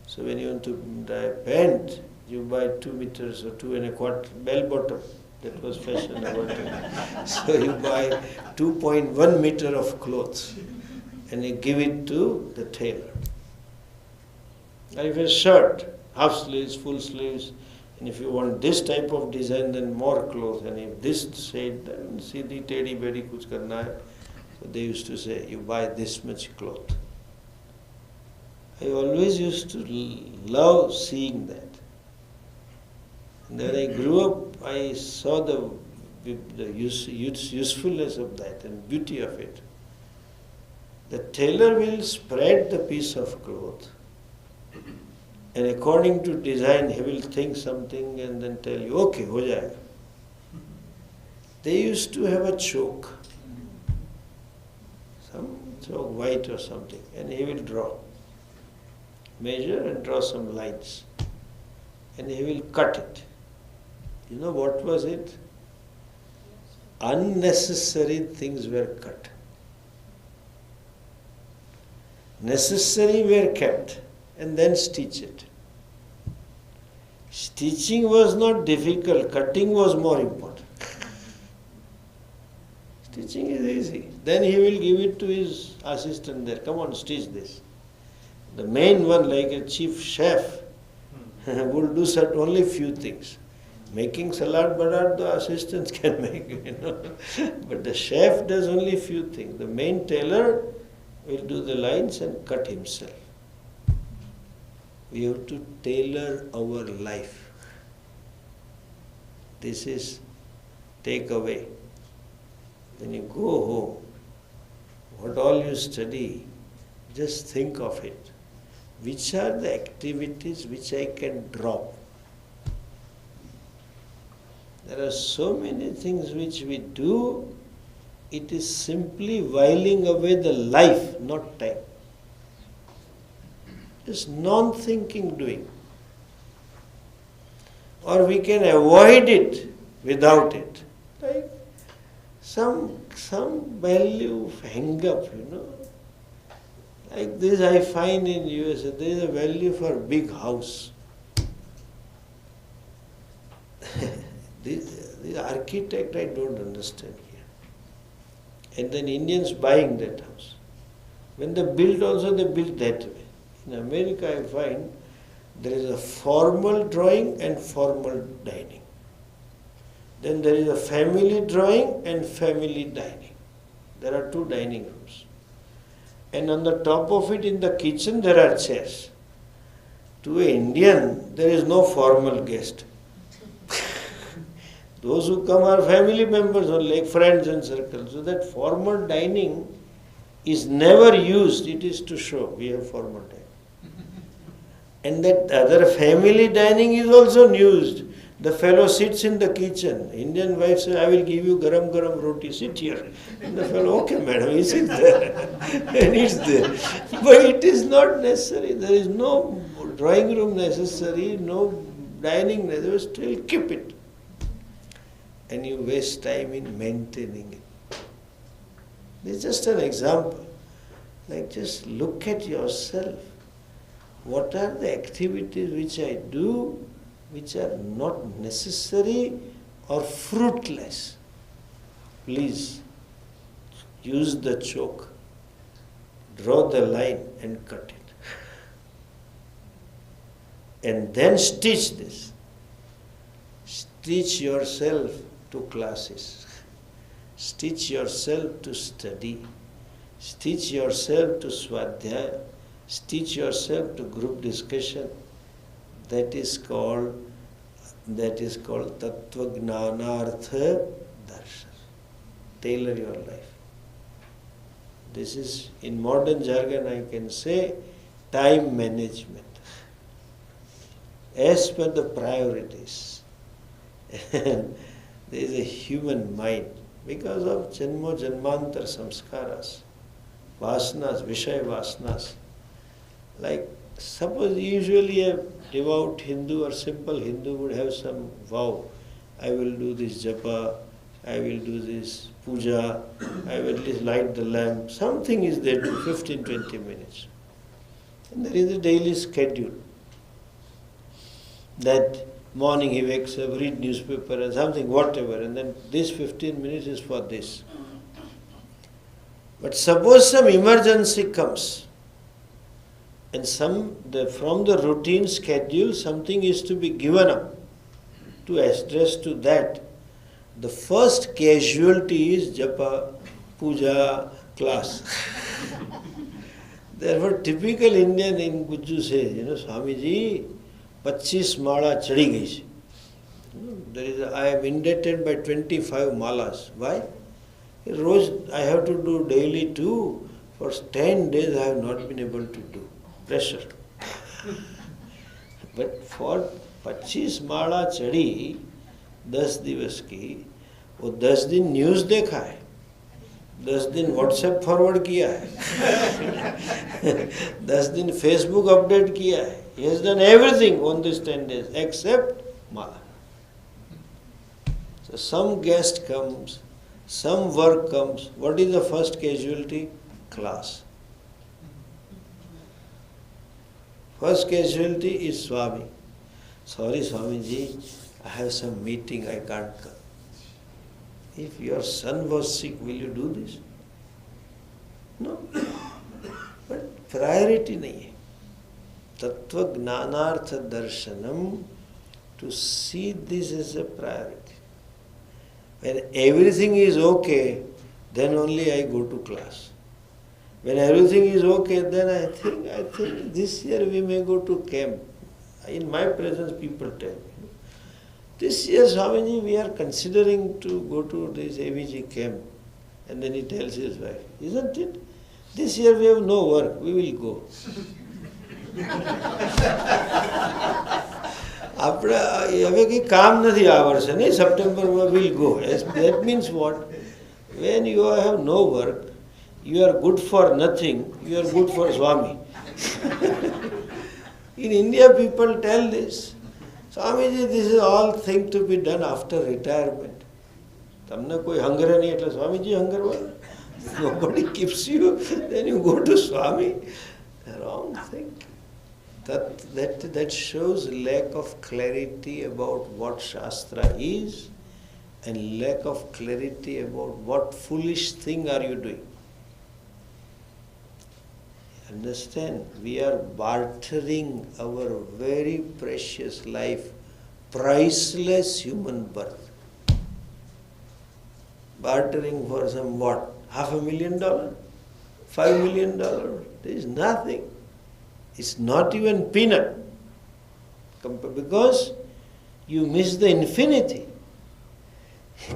So when you want to dye pant, you buy 2 meters or 2 1/4 bell bottom. That was fashion about it. So you buy 2.1 meter of clothes and you give it to the tailor. And if a shirt, half sleeves, full sleeves, and if you want this type of design, then more clothes. And if this shade, then seedhi tedi bedi kuch karna hai. So they used to say, you buy this much cloth. I always used to love seeing that. And when I grew up, I saw the usefulness of that and beauty of it. The tailor will spread the piece of cloth. And according to design, he will think something and then tell you, okay, ho jayega. They used to have a chalk, some chalk, white or something, and he will draw. Measure and draw some lines. And he will cut it. You know what was it? Unnecessary things were cut. Necessary were kept. And then stitch it. Stitching was not difficult, cutting was more important. Stitching is easy. Then he will give it to his assistant there. Come on, stitch this. The main one, like a chief chef, will do only few things. Making salad badar, the assistants can make, But the chef does only few things. The main tailor will do the lines and cut himself. We have to tailor our life. This is takeaway. When you go home, what all you study, just think of it. Which are the activities which I can drop? There are so many things which we do, it is simply whiling away the life, not time. Just non-thinking doing. Or we can avoid it without it. Like some value hang up, Like this I find in USA, there is a value for big house. This architect I don't understand here. And then Indians buying that house. When they build also, they build that way. In America I find there is a formal drawing and formal dining. Then there is a family drawing and family dining. There are 2 dining rooms. And on the top of it in the kitchen there are chairs. To an Indian, there is no formal guest. Those who come are family members only, like friends and circles. So that formal dining is never used. It is to show we have formal dining. And that other family dining is also used. The fellow sits in the kitchen. Indian wife says, I will give you garam roti, sit here. And the fellow, okay madam, he sits there and eats there. But it is not necessary. There is no drawing room necessary, no dining necessary. Still keep it. And you waste time in maintaining it. This is just an example. Like just look at yourself. What are the activities which I do which are not necessary or fruitless? Please use the chalk, draw the line and cut it. And then stitch this. Stitch yourself to classes. Stitch yourself to study. Stitch yourself to swadhyaya. Stitch yourself to group discussion. That is called Tattva Gnanartha Darshan. Tailor your life. This is, in modern jargon I can say, time management. As per the priorities. And there is a human mind because of Janmo Janmantar samskaras, vasanas, Vishaya vasanas. Like suppose usually a devout Hindu or simple Hindu would have some vow. I will do this japa, I will do this puja, I will light the lamp. Something is there to 15-20 minutes. And there is a daily schedule. That morning he wakes up, read newspaper and something, whatever, and then this 15 minutes is for this. But suppose some emergency comes, and from the routine schedule something is to be given up to address to that. The first casualty is japa, puja, class. Therefore, typical Indian in Gujju says, Swamiji, 25 mala chadi gayi chhe. I am indebted by 25 malas. Why? I have to do daily 2. For 10 days I have not been able to do. Pressure. But for 25 mala chadi 10 दिवस की, वो 10 दिन news देखा है, 10 दिन WhatsApp forward किया है, 10 दिन फेसबुक अपडेट किया है. He has done everything on these 10 days except mala. So some guest comes, some work comes. What is the first casualty? Class. First casualty is Swami. Sorry Swamiji, I have some meeting, I can't come. If your son was sick, will you do this? No. But priority nahi hai. Tattva Gnanartha Darshanam, to see this as a priority. When everything is okay, then only I go to class. When everything is okay, then I think this year we may go to camp. In my presence, people tell me, this year, Swamiji, we are considering to go to this AVG camp. And then he tells his wife, isn't it? This year we have no work, we will go. આપણે હવે કંઈ કામ નથી આ વર્ષે નહીં, સપ્ટેમ્બરમાં we'll go. That means what? When you have no work, you are good for nothing, you are good for Swami. In India people tell this. Swamiji, this is all thing to be done after retirement. તમને કોઈ હંગરે નહીં એટલે Swamiji હંગરવા. Nobody keeps you, then you go to Swami. Wrong thing. That shows lack of clarity about what Shastra is and lack of clarity about what foolish thing are you doing. Understand? We are bartering our very precious life, priceless human birth. Bartering for some what? $500,000? $5 million? There is nothing. It's not even peanut. Because you miss the infinity.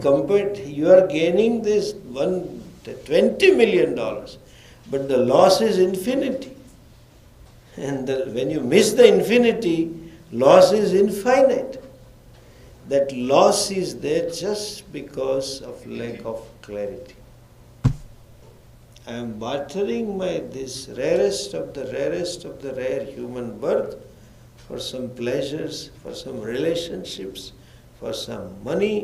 You are gaining this $20 million, but the loss is infinity. And when you miss the infinity, loss is infinite. That loss is there just because of lack of clarity. I am bartering this rarest of the rare human birth for some pleasures, for some relationships, for some money,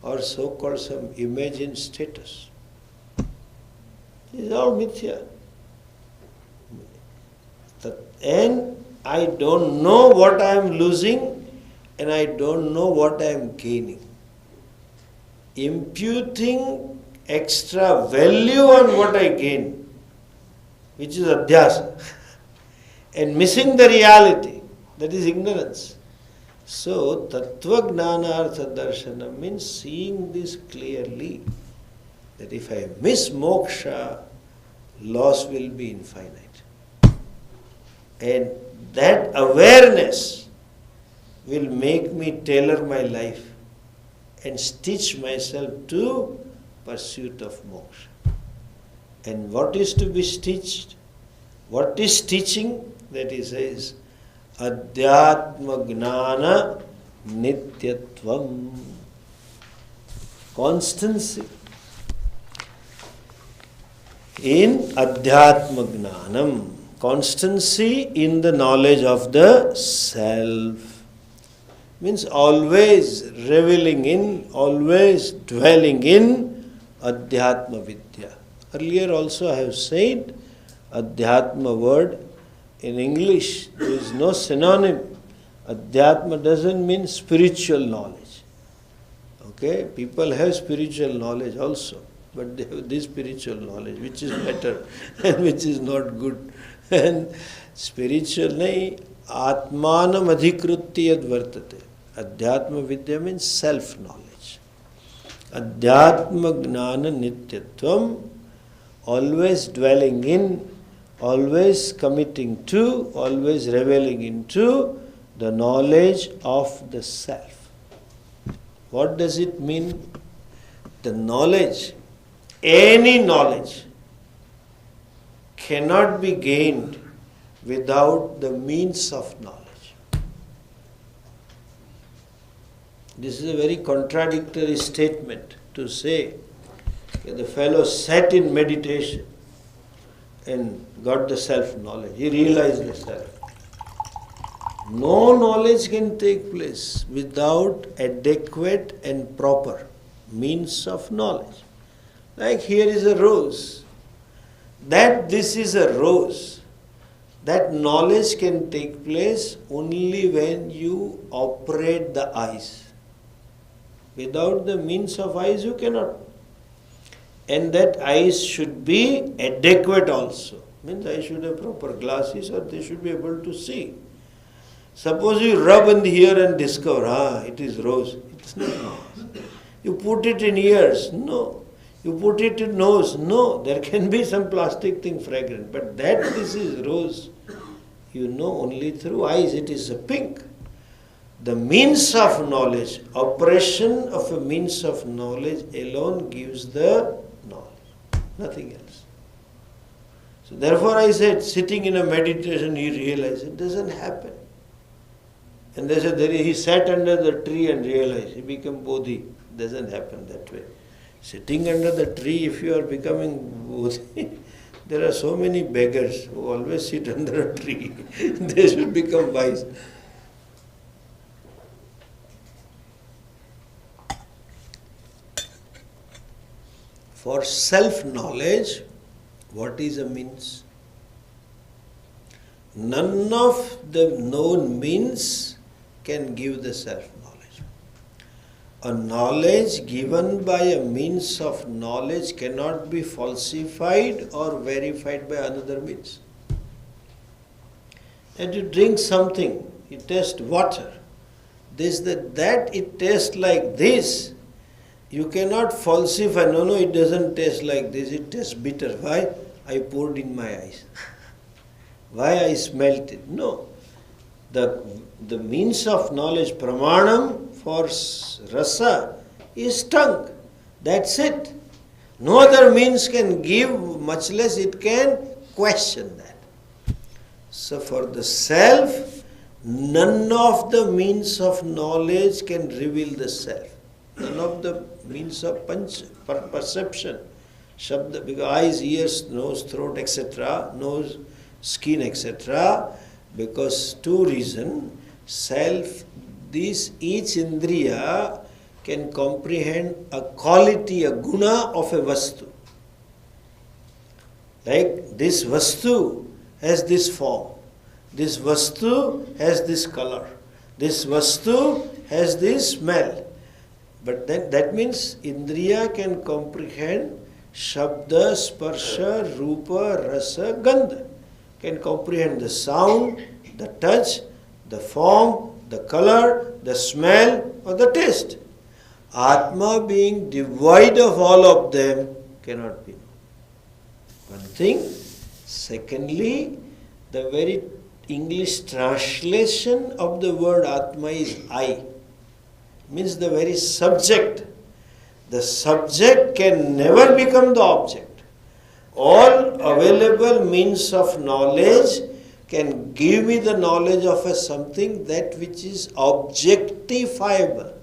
or so-called some imagined status. It is all mithya. And I don't know what I am losing, and I don't know what I am gaining. Imputing extra value on what I gain, which is adhyasa, and missing the reality, that is ignorance. So, tattva gnanartha darshana means seeing this clearly, that if I miss moksha, loss will be infinite. And that awareness will make me tailor my life and stitch myself to pursuit of moksha. And what is to be stitched? What is stitching? That he says, Adhyatma Gnana Nityatvam. Constancy in Adhyatma Gnanam. Constancy in the knowledge of the self. Means always reveling in, always dwelling in Adhyatma Vidya. Earlier also I have said, Adhyatma word in English, there is no synonym. Adhyatma doesn't mean spiritual knowledge. Okay, people have spiritual knowledge also, but they have this spiritual knowledge, which is better and which is not good. And spiritual nahi, Atmanam adhikrutti yad vartate. Adhyatma Vidya means self-knowledge. Adhyatma Gnana Nityatvam, always dwelling in, always committing to, always reveling into the knowledge of the self. What does it mean? The knowledge, any knowledge, cannot be gained without the means of knowledge. This is a very contradictory statement to say that the fellow sat in meditation and got the self-knowledge. He realized the self. No knowledge can take place without adequate and proper means of knowledge. Like here is a rose. That this is a rose. That knowledge can take place only when you operate the eyes. Without the means of eyes, you cannot. And that eyes should be adequate also. Means I should have proper glasses or they should be able to see. Suppose you rub in the ear and discover, it is rose. It's not rose. You put it in ears, no. You put it in nose, no. There can be some plastic thing fragrant. But that this is rose, you know only through eyes. It is a pink. The means of knowledge, operation of a means of knowledge alone gives the knowledge, nothing else. So therefore I said, sitting in a meditation, you realize it doesn't happen. And they said he sat under the tree and realized he became Bodhi. Doesn't happen that way. Sitting under the tree, if you are becoming Bodhi, there are so many beggars who always sit under a tree. They should become wise. For self-knowledge, what is a means? None of the known means can give the self-knowledge. A knowledge given by a means of knowledge cannot be falsified or verified by another means. And you drink something, you taste water, that it tastes like this, you cannot falsify, no, it doesn't taste like this, it tastes bitter. Why? I poured in my eyes. Why I smelt it? No. The means of knowledge, pramanam for rasa, is tongue. That's it. No other means can give, much less it can question that. So for the self, none of the means of knowledge can reveal the self. None of the means of perception, shabda, because eyes, ears, nose, throat, etc., nose, skin, etc., because two reasons. Self, each indriya can comprehend a quality, a guna of a vastu. Like this vastu has this form, this vastu has this color, this vastu has this smell. But then that means indriya can comprehend shabda, sparsha, rupa, rasa, gandha. Can comprehend the sound, the touch, the form, the color, the smell or the taste. Atma being devoid of all of them cannot be known. One thing. Secondly, the very English translation of the word Atma is I. Means the very subject. The subject can never become the object. All available means of knowledge can give me the knowledge of a something that which is objectifiable.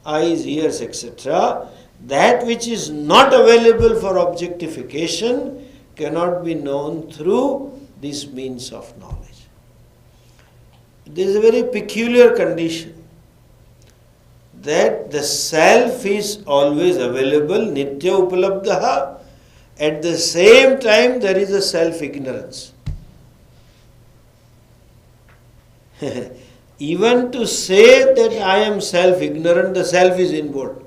Eyes, ears, etc. That which is not available for objectification cannot be known through this means of knowledge. There is a very peculiar condition that the self is always available, nitya upalabdha. At the same time, there is a self-ignorance. Even to say that I am self-ignorant, the self is inward.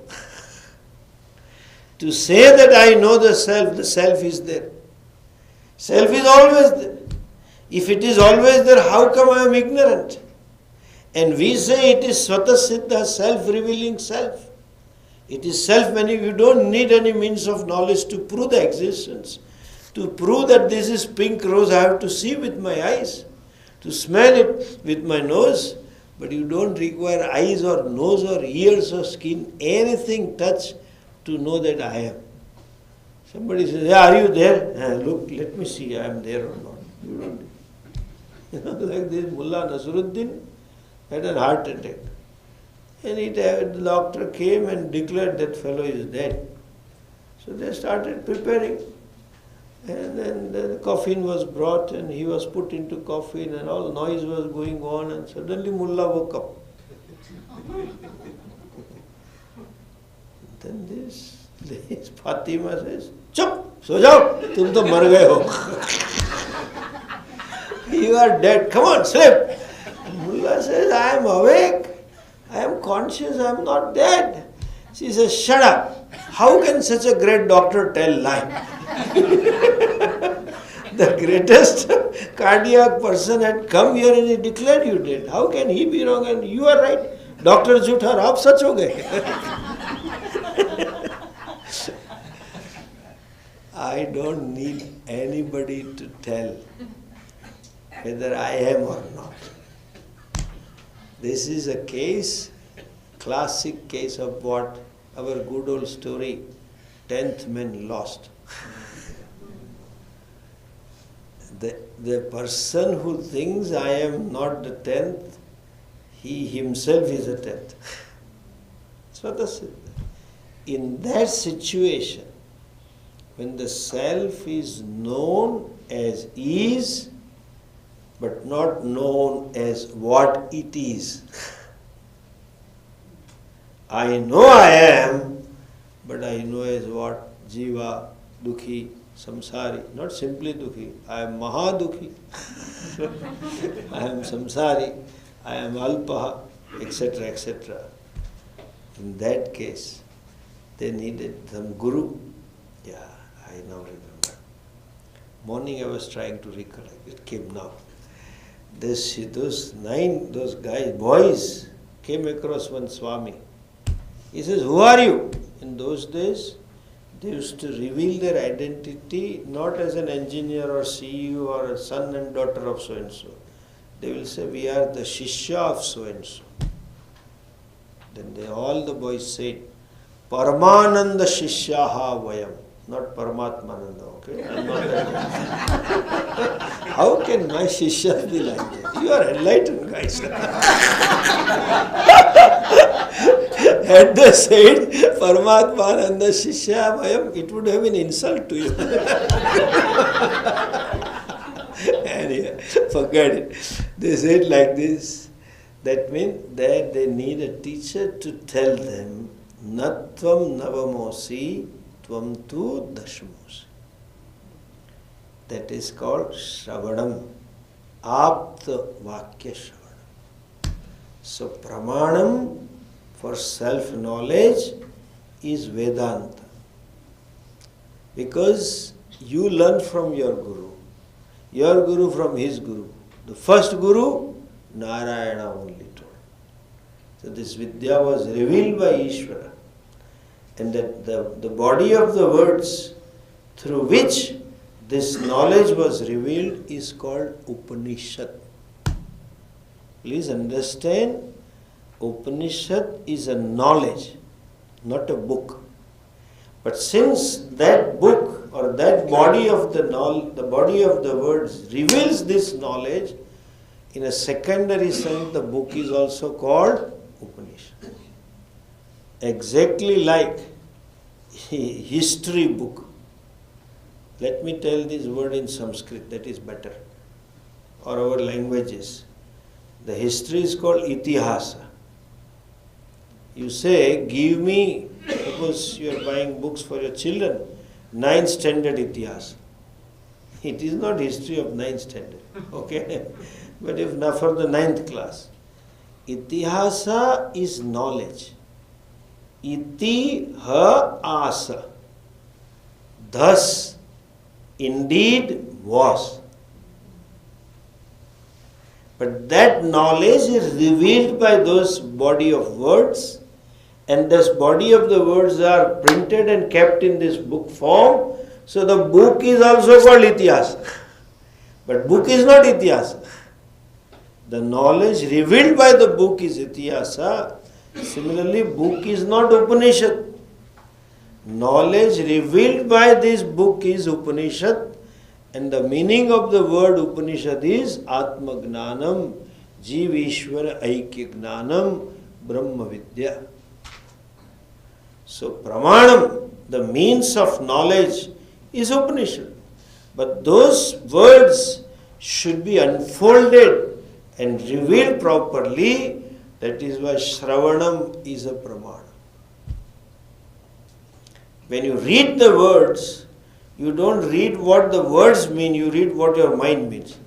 To say that I know the self is there. Self is always there. If it is always there, how come I am ignorant? And we say it is Svata Siddha, self-revealing self. It is self-manifesting. You don't need any means of knowledge to prove the existence. To prove that this is pink rose, I have to see with my eyes. To smell it with my nose. But you don't require eyes or nose or ears or skin, anything touch to know that I am. Somebody says, yeah, are you there? Look, let me see, I am there or not. You don't. Like this Mullah Nasruddin had a heart attack. And the doctor came and declared that fellow is dead. So they started preparing. And then the coffin was brought and he was put into coffin and all noise was going on and suddenly Mullah woke up. Then this Fatima says, Chup! So jao! Tum to mar gaye ho. You are dead. Come on, sleep. Mullah says, I am awake. I am conscious, I am not dead. She says, shut up. How can such a great doctor tell lie? The greatest cardiac person had come here and he declared you dead. How can he be wrong and you are right? Doctor jhutha, aap sach ho gaye. I don't need anybody to tell whether I am or not. This is a case, classic case of what our good old story, 10th man lost. The person who thinks I am not the 10th, he himself is a 10th. Swata Siddha. In that situation, when the self is known as is, but not known as what it is. I know I am, but I know as what? Jiva, Dukhi, Samsari. Not simply Dukhi. I am Mahadukhi. I am Samsari. I am Alpaha, etc., etc. In that case, they needed some Guru. Yeah, I now remember. Morning I was trying to recollect. It came now. Those guys, boys, came across one Swami. He says, who are you? In those days, they used to reveal their identity not as an engineer or CEO or a son and daughter of so-and-so. They will say, we are the Shishya of so-and-so. Then all the boys said, Paramananda Shishyaha Vayam. Not Paramatmananda, okay? I'm not that. How can my Shishyas be like that? You are enlightened guys. Had they said Paramatmananda Shishya Vayam, it would have been insult to you. Anyway, forget it. They said like this. That means that they need a teacher to tell them, Natvam Navamosi, Tvam Tu Dashmosi. That is called Shravanam, Apta Vakya Shravanam. So Pramanam for self-knowledge is Vedanta. Because you learn from your Guru from his Guru. The first Guru, Narayana only told. So this Vidya was revealed by Ishvara. And that the body of the words through which this knowledge was revealed is called Upanishad. Please understand, Upanishad is a knowledge, not a book. But since that book or that body of the body of the words reveals this knowledge, in a secondary sense, the book is also called Upanishad. Exactly like history book. Let me tell this word in Sanskrit, that is better. Or our languages. The history is called Itihasa. You say, give me, suppose you are buying books for your children, 9th standard Itihasa. It is not history of 9th standard, okay? But if not for the 9th class. Itihasa is knowledge. Iti ha asa. Thus, indeed was. But that knowledge is revealed by those body of words, and this body of the words are printed and kept in this book form. So the book is also called Itihasa. But book is not Itihasa. The knowledge revealed by the book is Itihasa. Similarly, book is not Upanishad. Knowledge revealed by this book is Upanishad, and the meaning of the word Upanishad is Atma Gnanam, Jeev Ishvara Aikya Gnanam, Brahma Vidya. So Pramanam, the means of knowledge, is Upanishad. But those words should be unfolded and revealed properly. That is why Shravanam is a Pramana. When you read the words, you don't read what the words mean, you read what your mind means.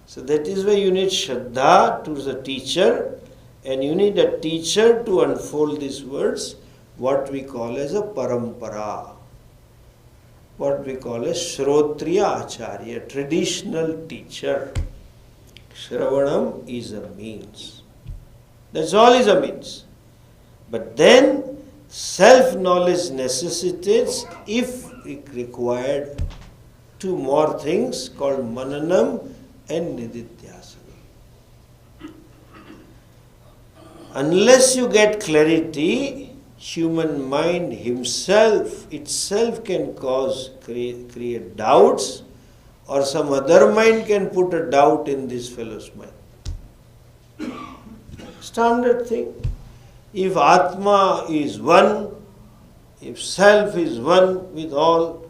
So that is why you need Shraddha to the teacher, and you need a teacher to unfold these words, what we call as a Parampara, what we call as Shrotriya Acharya, traditional teacher. Shravanam is a means. That's all is a means. But then self-knowledge necessitates, if required, two more things called Mananam and Nididhyasana. Unless you get clarity, human mind itself can create doubts or some other mind can put a doubt in this fellow's mind. Standard thing. If Atma is one, if self is one with all,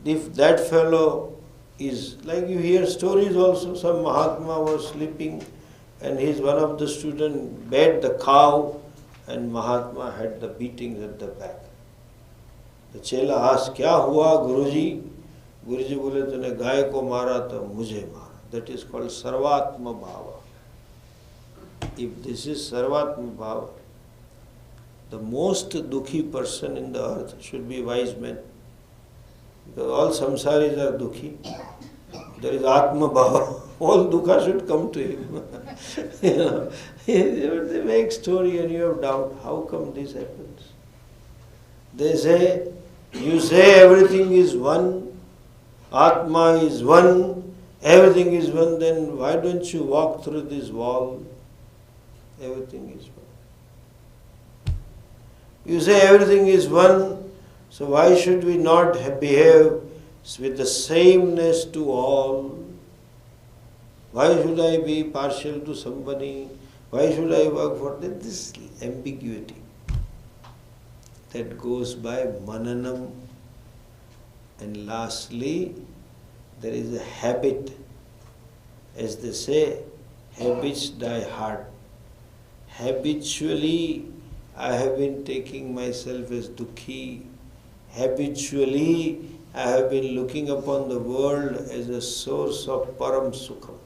if that fellow is, like you hear stories also, some Mahatma was sleeping and one of the students bet the cow and Mahatma had the beatings at the back. The chela asked, "Kya hua, Guruji?" Guruji bole, "Tune gaay ko mara to mujhe mara." That is called Sarvatma Bhava. If this is Sarvatma Bhava, the most dukhi person in the earth should be wise man. Because all samsaris are dukhi. There is Atma Bhava. All dukha should come to him. They make story and you have doubt. How come this happens? They say, you say everything is one, Atma is one, everything is one, then why don't you walk through this wall? Everything is one. You say everything is one, so why should we not behave with the sameness to all? Why should I be partial to somebody? Why should I work for that? This ambiguity that goes by mananam. And lastly, there is a habit. As they say, habits die hard. Habitually, I have been taking myself as dukhi. Habitually, I have been looking upon the world as a source of param sukham.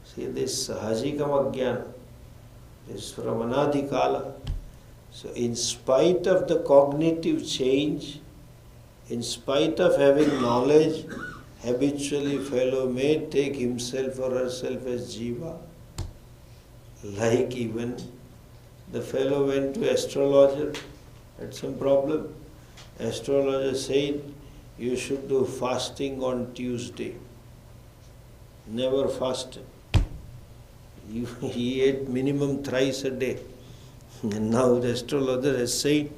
See, this sahajikam ajnana is from anadi kala. So in spite of the cognitive change, in spite of having knowledge, habitually fellow may take himself or herself as jiva. Like even the fellow went to astrologer, had some problem. Astrologer said, you should do fasting on Tuesday. Never fasted. He ate minimum thrice a day. And now the astrologer has said,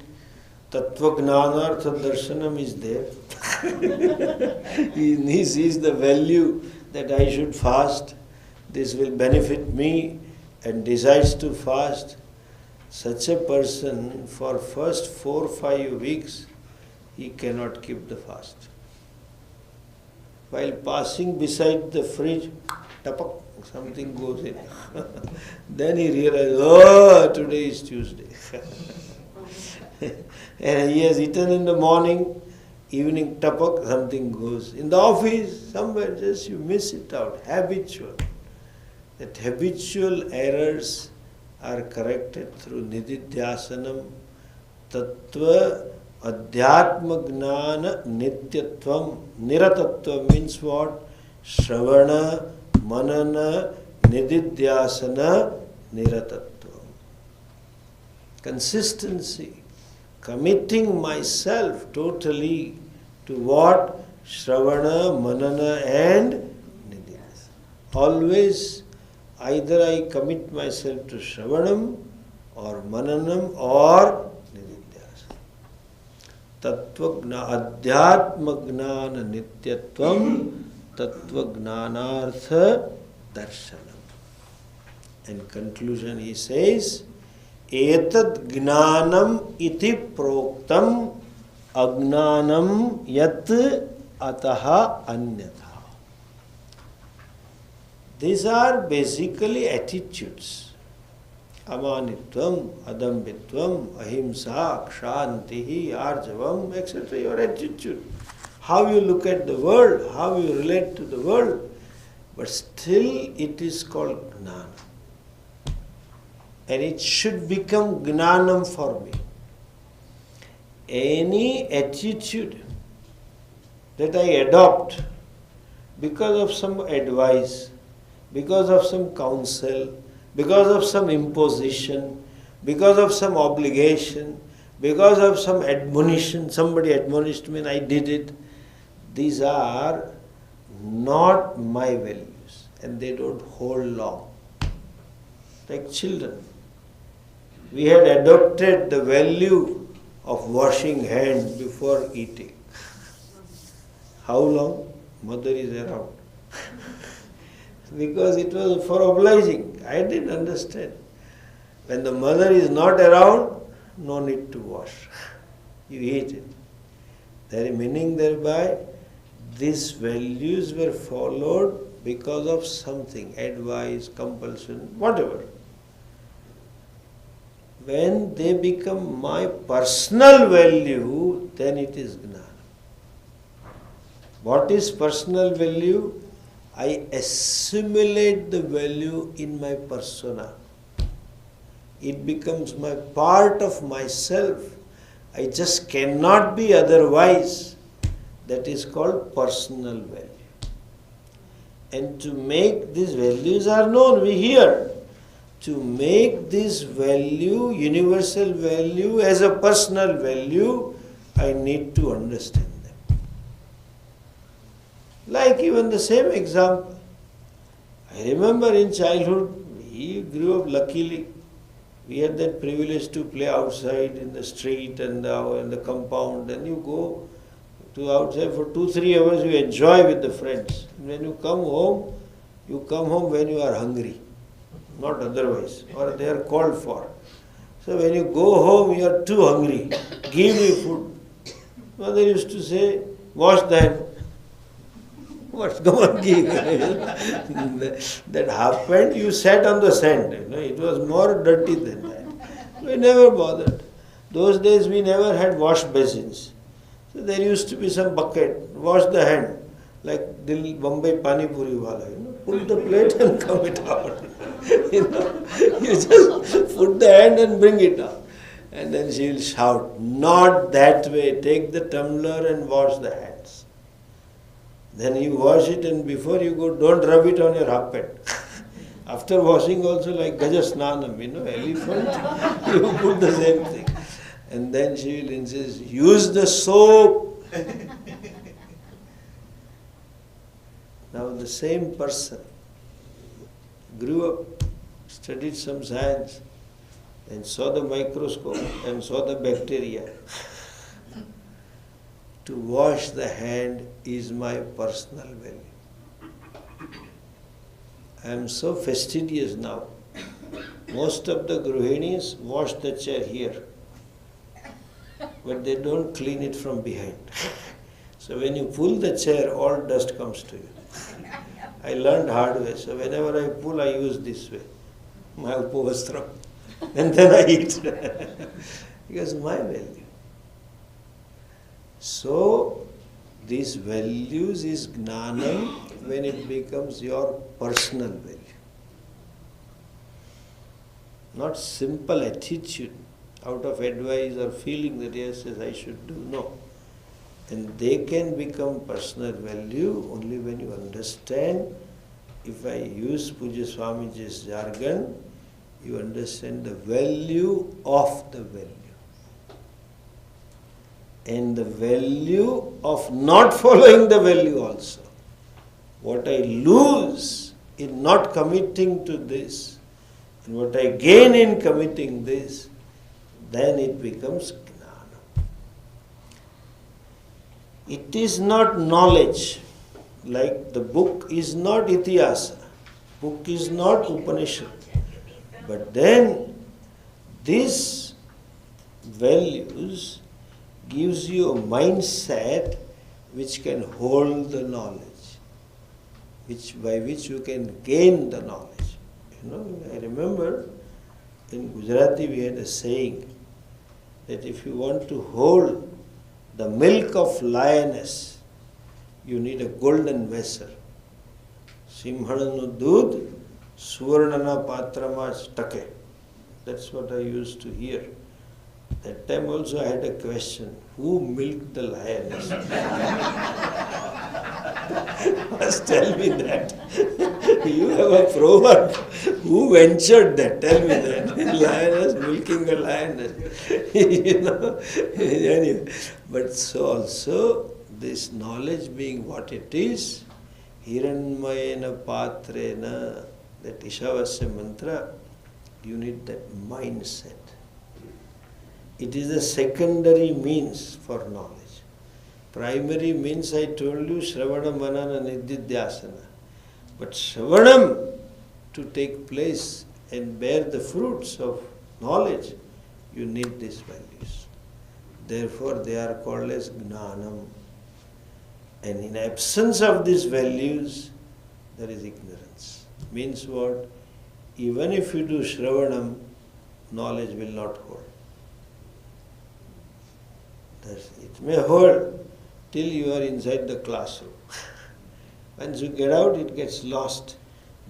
Tattva Gnanartha Darshanam is there. He sees the value that I should fast. This will benefit me and decides to fast. Such a person, for first 4-5 weeks, he cannot keep the fast. While passing beside the fridge, tapak, something goes in. Then he realizes, oh, today is Tuesday. And he has eaten in the morning, evening tapak, something goes. In the office, somewhere just you miss it out. Habitual. That habitual errors are corrected through nididhyasanam, tattva, adhyatma gnana, nityatvam, niratatvam means what? Shravana, manana, nididhyasana, niratatvam. Consistency, committing myself totally to what? Shravana, manana and nididhyasana. Always either I commit myself to Shravanam or Mananam or Nididhyasana. Tattva Adhyatma Gnana Nityatvam Tattva Gnanartha Darshanam. In conclusion he says, Etad Gnanam iti proktam agnanam yat ataha anyatha. These are basically attitudes. Amanitvam, adambitvam, ahimsa, kshantihi, arjavam, etc. Your attitude. How you look at the world, how you relate to the world. But still it is called gnana. And it should become gnanam for me. Any attitude that I adopt because of some advice, because of some counsel, because of some imposition, because of some obligation, because of some admonition, somebody admonished me and I did it, these are not my values and they don't hold long. Like children. We had adopted the value of washing hands before eating. How long? mother is around. Because it was for obliging. I didn't understand. When the mother is not around, no need to wash. You eat it. There is meaning thereby, these values were followed because of something, advice, compulsion, whatever. When they become my personal value, then it is gnana. What is personal value? I assimilate the value in my persona. It becomes my part of myself. I just cannot be otherwise. That is called personal value. And to make these values are known, we hear. To make this value, universal value, as a personal value, I need to understand them. Like even the same example. I remember in childhood, we grew up luckily. We had that privilege to play outside in the street and in the compound. And you go to outside for 2-3 hours, you enjoy with the friends. When you come home when you are hungry, not otherwise, or they are called for. So when you go home, you are too hungry. Give me food. Mother used to say, wash the hand. What? Come on, give. That happened, you sat on the sand. It was more dirty than that. We never bothered. Those days we never had wash basins. So there used to be some bucket, wash the hand, like Dil Bombay Pani Puri wala, pull the plate and come it out. You just put the hand and bring it out. And then she will shout, not that way, take the tumbler and wash the hands. Then you wash it and before you go, don't rub it on your half pant. After washing also like Gajasnanam, elephant, you put the same thing. And then she will insist, use the soap. Now the same person grew up, studied some science, and saw the microscope and saw the bacteria. To wash the hand is my personal value. I am so fastidious now. Most of the Gruhinis wash the chair here, but they don't clean it from behind. So when you pull the chair, all dust comes to you. I learned hard way, so whenever I pull, I use this way, my upavastra, and then I eat. Because my value. So, these values is gnanam when it becomes your personal value. Not simple attitude out of advice or feeling that yes, I should do. No. And they can become personal value only when you understand. If I use Pujya Swamiji's jargon, you understand the value of the value. And the value of not following the value also. What I lose in not committing to this, and what I gain in committing this, then it becomes gnana. It is not knowledge. Like the book is not itihasa, book is not Upanishad. But then these values gives you a mindset which can hold the knowledge, by which you can gain the knowledge. I remember in Gujarati we had a saying that if you want to hold the milk of lioness, you need a golden vessel. Simhananu dudh, suvarnana patrama stake. That's what I used to hear. That time also I had a question, who milked the lioness? First tell me that. You have a proverb. Who ventured that? Tell me that. Lioness milking a lioness. Anyway. But so also, this knowledge being what it is, Hiranmayena Patrena, that Ishavasya mantra, you need that mindset. It is a secondary means for knowledge. Primary means I told you Shravana Manana Nididhyasana. But Shravanam to take place and bear the fruits of knowledge, you need these values. Therefore they are called as Gnanam. And in absence of these values, there is ignorance. Means what? Even if you do Shravanam, knowledge will not hold. It may hold till you are inside the classroom. Once you get out, it gets lost.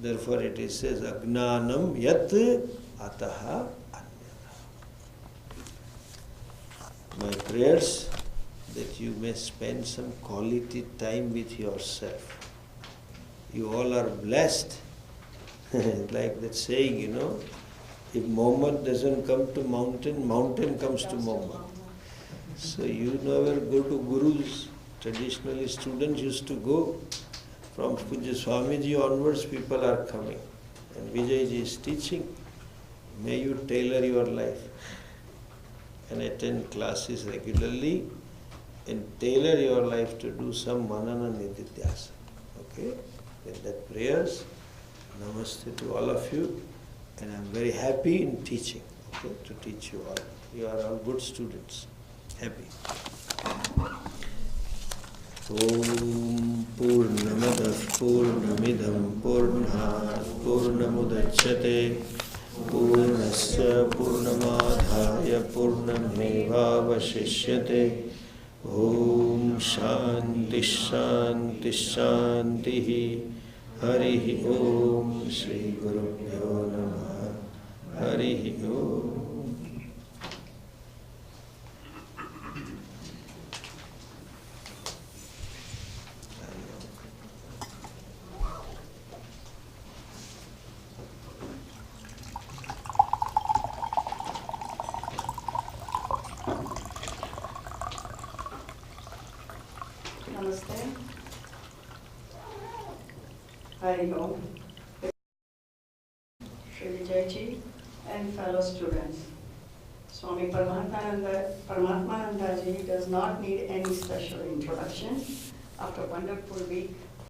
Therefore it is says, Agnanam yat ataha anyata. My prayers that you may spend some quality time with yourself. You all are blessed. Like that saying, if Muhammad doesn't come to mountain, mountain comes to Muhammad. So you never go to gurus. Traditionally students used to go. From Puja Swamiji onwards people are coming. And Vijayji is teaching. May you tailor your life and attend classes regularly and tailor your life to do some manana nididhyasana. Okay? With that prayers, namaste to all of you. And I am very happy in teaching, okay, to teach you all. You are all good students. Happy. Om Purnamada Purnamidam Purnat Purnamudachyate Purnasya Purnamadhaya Purnamevavashishyate Om Shanti Shanti Shanti Harihi Om Shri Gurubhyo Namaha Harihi Om. Namaste. Hari Om. Shri Vijita Ch and fellow students. Swami Paramatmananda Ji does not need any special introduction. After a wonderful week